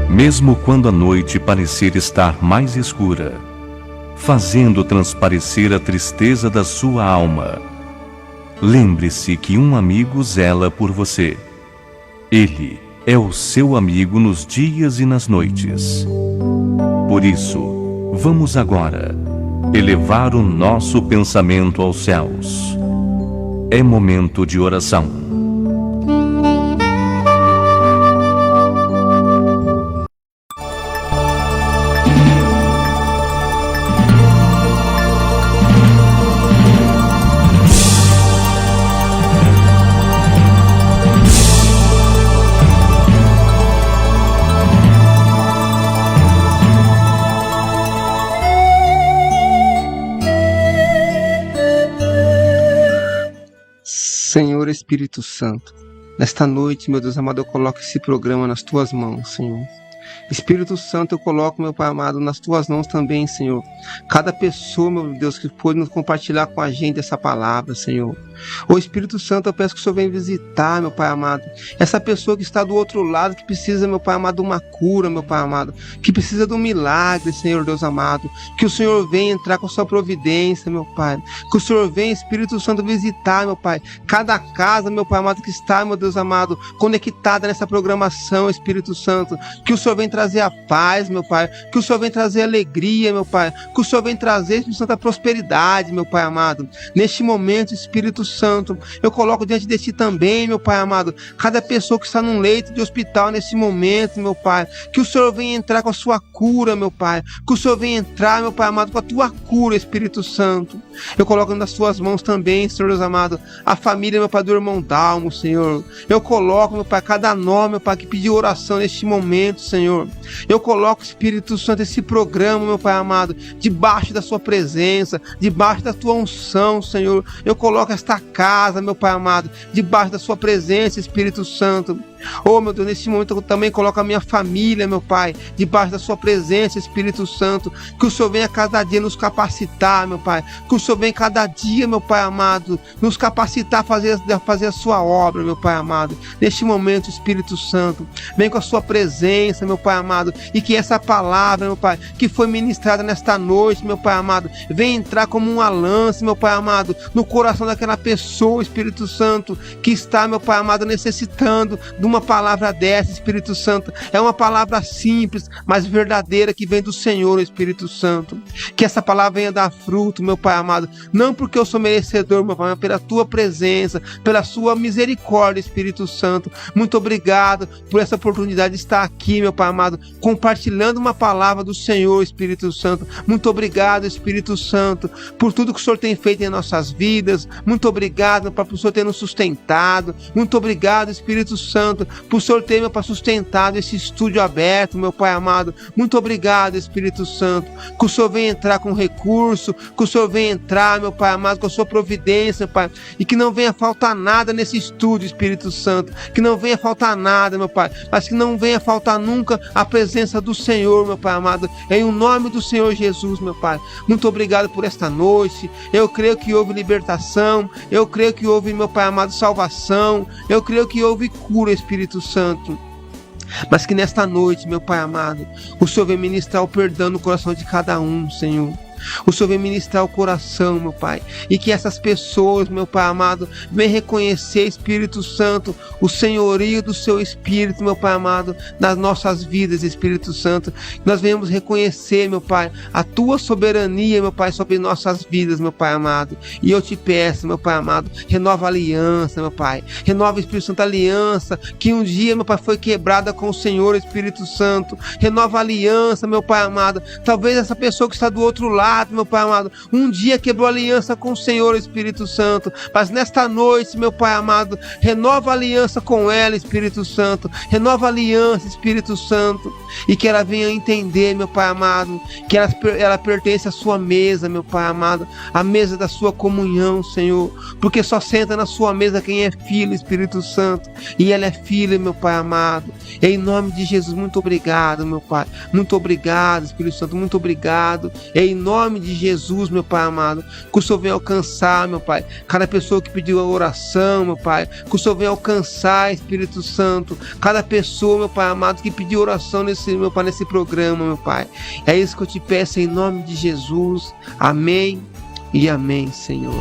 F: Mesmo quando a noite parecer estar mais escura, fazendo transparecer a tristeza da sua alma, lembre-se que um amigo zela por você. Ele é o seu amigo nos dias e nas noites. Por isso, vamos agora elevar o nosso pensamento aos céus. É momento de oração.
C: Senhor Espírito Santo, nesta noite, meu Deus amado, eu coloco esse programa nas tuas mãos, Senhor. Espírito Santo, eu coloco, meu Pai amado, nas tuas mãos também, Senhor. Cada pessoa, meu Deus, que pôde nos compartilhar com a gente essa palavra, Senhor. Ô Espírito Santo, eu peço que o Senhor venha visitar, meu Pai amado, essa pessoa que está do outro lado, que precisa, meu Pai amado, de uma cura, meu Pai amado, que precisa de um milagre, Senhor Deus amado. Que o Senhor venha entrar com a sua providência, meu Pai. Que o Senhor venha, Espírito Santo, visitar, meu Pai, cada casa, meu Pai amado, que está, meu Deus amado, conectada nessa programação, Espírito Santo. Que o Senhor venha trazer a paz, meu Pai. Que o Senhor venha trazer alegria, meu Pai. Que o Senhor venha trazer, Espírito Santo, a prosperidade, meu Pai amado. Neste momento, Espírito Santo, eu coloco diante de Ti também, meu Pai amado, cada pessoa que está num leito de hospital nesse momento, meu Pai. Que o Senhor venha entrar com a sua cura, meu Pai. Que o Senhor venha entrar, meu Pai amado, com a Tua cura, Espírito Santo. Eu coloco nas Tuas mãos também, Senhor Deus amado, a família, meu Pai, do irmão Dalmo, Senhor. Eu coloco, meu Pai, cada nome, meu Pai, que pediu oração neste momento, Senhor. Eu coloco, Espírito Santo, esse programa, meu Pai amado, debaixo da Sua presença, debaixo da Tua unção, Senhor. Eu coloco esta casa, meu Pai amado, debaixo da Sua presença, Espírito Santo. Oh, meu Deus, nesse momento eu também coloco a minha família, meu Pai, debaixo da Sua presença, Espírito Santo. Que o Senhor venha cada dia nos capacitar, meu Pai. Que o Senhor venha cada dia, meu Pai amado, nos capacitar a fazer a Sua obra, meu Pai amado. Neste momento, Espírito Santo, vem com a Sua presença, meu Pai amado, e que essa palavra, meu Pai, que foi ministrada nesta noite, meu Pai amado, venha entrar como uma lança, meu Pai amado, no coração daquela pessoa, Espírito Santo, que está, meu Pai amado, necessitando de uma palavra dessa, Espírito Santo. É uma palavra simples, mas verdadeira, que vem do Senhor, Espírito Santo. Que essa palavra venha dar fruto, meu Pai amado, não porque eu sou merecedor, meu Pai, mas pela Tua presença, pela Sua misericórdia, Espírito Santo. Muito obrigado por essa oportunidade de estar aqui, meu Pai amado, compartilhando uma palavra do Senhor, Espírito Santo. Muito obrigado, Espírito Santo, por tudo que o Senhor tem feito em nossas vidas. Muito obrigado, meu Pai, por o Senhor ter nos sustentado. Muito obrigado, Espírito Santo, por o Senhor ter, meu Pai, sustentado esse estúdio aberto, meu Pai amado. Muito obrigado, Espírito Santo. Que o Senhor venha entrar com recurso, que o Senhor venha entrar, meu Pai amado, com a Sua providência, Pai, e que não venha faltar nada nesse estúdio, Espírito Santo. Que não venha faltar nada, meu Pai, mas que não venha faltar nunca a presença do Senhor, meu Pai amado, em o nome do Senhor Jesus, meu Pai. Muito obrigado por esta noite. Eu creio que houve libertação, eu creio que houve, meu Pai amado, salvação, eu creio que houve cura, Espírito Santo. Mas que nesta noite, meu Pai amado, o Senhor venha ministrar o perdão no coração de cada um, Senhor. O Senhor vem ministrar o coração, meu Pai, e que essas pessoas, meu Pai amado, venham reconhecer, Espírito Santo, o senhorio do Seu Espírito, meu Pai amado, nas nossas vidas, Espírito Santo. Nós venhamos reconhecer, meu Pai, a Tua soberania, meu Pai, sobre nossas vidas, meu Pai amado. E eu te peço, meu Pai amado, renova a aliança, meu Pai, renova, Espírito Santo, a aliança que um dia, meu Pai, foi quebrada com o Senhor, Espírito Santo. Renova a aliança, meu Pai amado. Talvez essa pessoa que está do outro lado, fato, meu Pai amado, um dia quebrou aliança com o Senhor, Espírito Santo, mas nesta noite, meu Pai amado, renova a aliança com ela, Espírito Santo, renova a aliança, Espírito Santo, e que ela venha entender, meu Pai amado, que ela pertence à sua mesa, meu Pai amado, a mesa da sua comunhão, Senhor, porque só senta na sua mesa quem é filho, Espírito Santo, e ela é filha, meu Pai amado. Em nome de Jesus, muito obrigado, meu Pai, muito obrigado, Espírito Santo, muito obrigado. Em nome de Jesus, meu Pai amado, que o Senhor venha alcançar, meu Pai, cada pessoa que pediu a oração, meu Pai, que o Senhor venha alcançar, Espírito Santo, cada pessoa, meu Pai amado, que pediu oração meu Pai, nesse programa, meu Pai. É isso que eu te peço em nome de Jesus. Amém e amém, Senhor.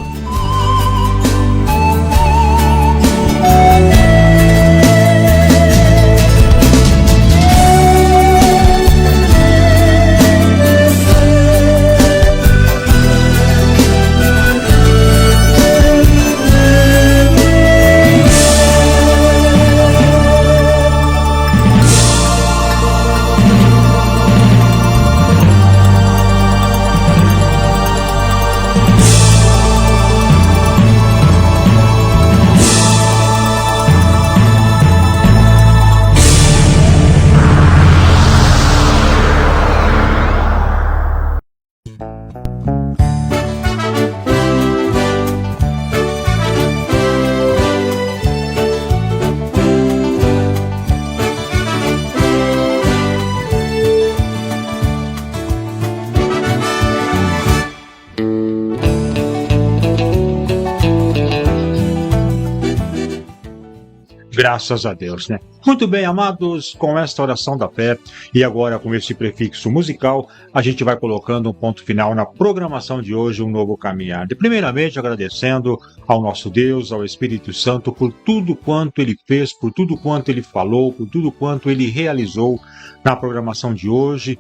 A: Graças a Deus, né? Muito bem, amados, com esta oração da fé e agora com esse prefixo musical, a gente vai colocando um ponto final na programação de hoje, um novo caminhar. Primeiramente, agradecendo ao nosso Deus, ao Espírito Santo, por tudo quanto Ele fez, por tudo quanto Ele falou, por tudo quanto Ele realizou na programação de hoje.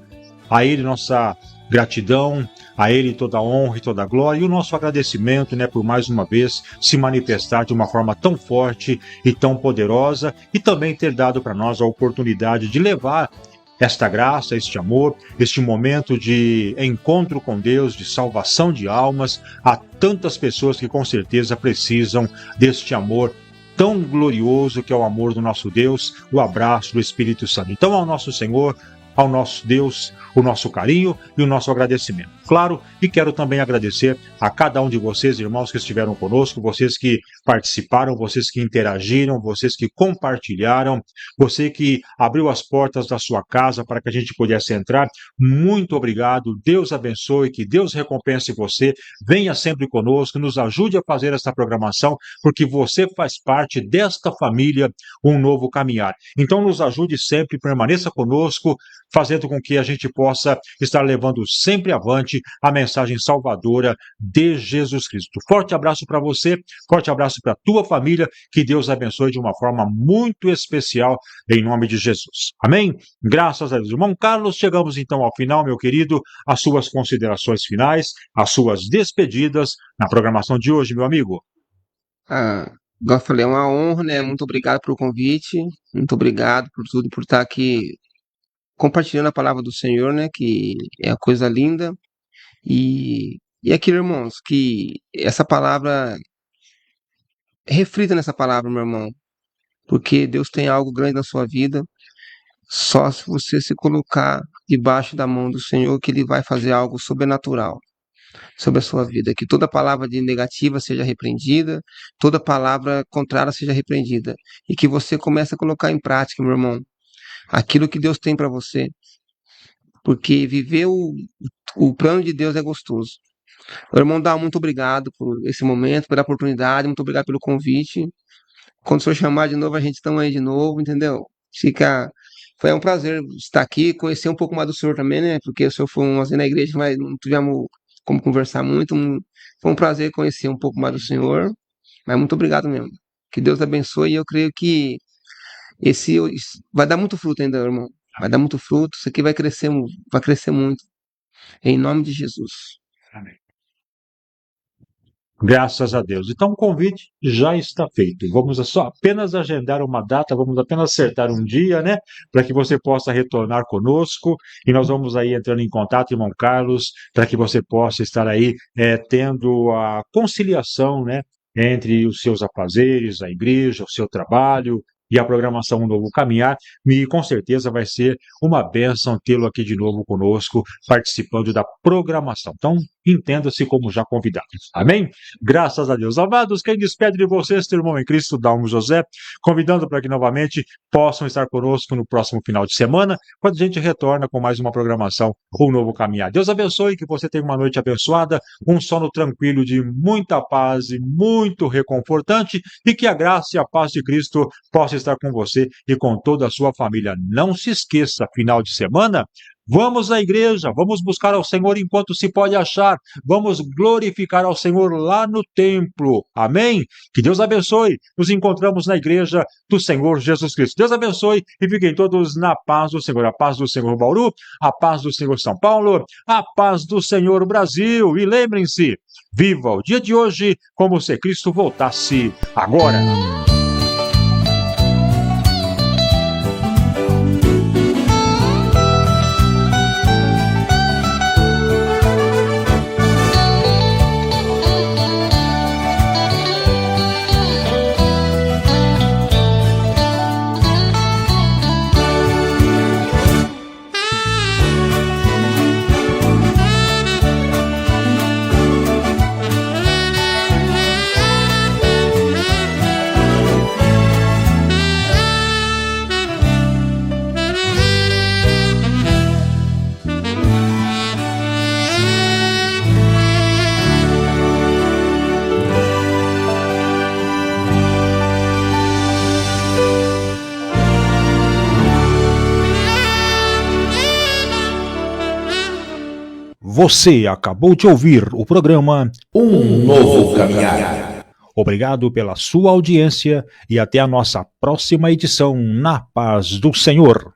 A: A Ele nossa gratidão, a Ele toda a honra e toda a glória, e o nosso agradecimento, né, por mais uma vez se manifestar de uma forma tão forte e tão poderosa, e também ter dado para nós a oportunidade de levar esta graça, este amor, este momento de encontro com Deus, de salvação de almas, a tantas pessoas que com certeza precisam deste amor tão glorioso que é o amor do nosso Deus, o abraço do Espírito Santo. Então, ao nosso Senhor, ao nosso Deus, o nosso carinho e o nosso agradecimento. Claro, e quero também agradecer a cada um de vocês, irmãos, que estiveram conosco, vocês que participaram, vocês que interagiram, vocês que compartilharam, você que abriu as portas da sua casa para que a gente pudesse entrar. Muito obrigado, Deus abençoe, que Deus recompense você, venha sempre conosco, nos ajude a fazer esta programação, porque você faz parte desta família, um novo caminhar. Então nos ajude sempre, permaneça conosco, fazendo com que a gente possa estar levando sempre avante a mensagem salvadora de Jesus Cristo. Forte abraço para você, forte abraço para a tua família, que Deus abençoe de uma forma muito especial, em nome de Jesus. Amém? Graças a Deus. Irmão Carlos, chegamos então ao final, meu querido, as suas considerações finais, as suas despedidas na programação de hoje, meu amigo.
C: Igual eu falei, é uma honra, né? Muito obrigado pelo convite, muito obrigado por tudo, por estar aqui compartilhando a palavra do Senhor, né? Que é uma coisa linda. E aquilo, irmãos, que essa palavra, reflita nessa palavra, meu irmão, porque Deus tem algo grande na sua vida. Só se você se colocar debaixo da mão do Senhor, que Ele vai fazer algo sobrenatural sobre a sua vida. Que toda palavra de negativa seja repreendida, toda palavra contrária seja repreendida. E que você comece a colocar em prática, meu irmão, aquilo que Deus tem para você. Porque viver o plano de Deus é gostoso. Meu irmão, dá muito obrigado por esse momento, pela oportunidade, muito obrigado pelo convite. Quando o senhor chamar de novo, a gente estamos aí de novo, entendeu? Foi um prazer estar aqui, conhecer um pouco mais do senhor também, né? Porque o senhor foi na igreja, mas não tivemos como conversar muito. Foi um prazer conhecer um pouco mais do senhor, mas muito obrigado mesmo. Que Deus abençoe, e eu creio que esse vai dar muito fruto ainda, irmão. Vai dar muito fruto, isso aqui vai crescer muito. Em nome de Jesus.
A: Amém. Graças a Deus. Então o convite já está feito. Vamos só apenas agendar uma data, vamos apenas acertar um dia, né? Para que você possa retornar conosco. E nós vamos aí entrando em contato, irmão Carlos, para que você possa estar aí tendo a conciliação, né? Entre os seus afazeres, a igreja, o seu trabalho e a programação Um Novo Caminhar. E com certeza vai ser uma bênção tê-lo aqui de novo conosco, participando da programação. Então, entenda-se como já convidado. Amém? Graças a Deus. Amados, quem despede de vocês, teu irmão em Cristo, Dalmo José, convidando para que novamente possam estar conosco no próximo final de semana, quando a gente retorna com mais uma programação Um Novo Caminhar. Deus abençoe, que você tenha uma noite abençoada, um sono tranquilo de muita paz e muito reconfortante, e que a graça e a paz de Cristo possa estar com você e com toda a sua família. Não se esqueça, final de semana, vamos à igreja, vamos buscar ao Senhor enquanto se pode achar, vamos glorificar ao Senhor lá no templo, amém? Que Deus abençoe, nos encontramos na igreja do Senhor Jesus Cristo. Deus abençoe e fiquem todos na paz do Senhor, a paz do Senhor Bauru, a paz do Senhor São Paulo, a paz do Senhor Brasil, e lembrem-se, viva o dia de hoje como se Cristo voltasse agora. Você acabou de ouvir o programa
B: Um Novo Caminhar.
A: Obrigado pela sua audiência e até a nossa próxima edição, na paz do Senhor.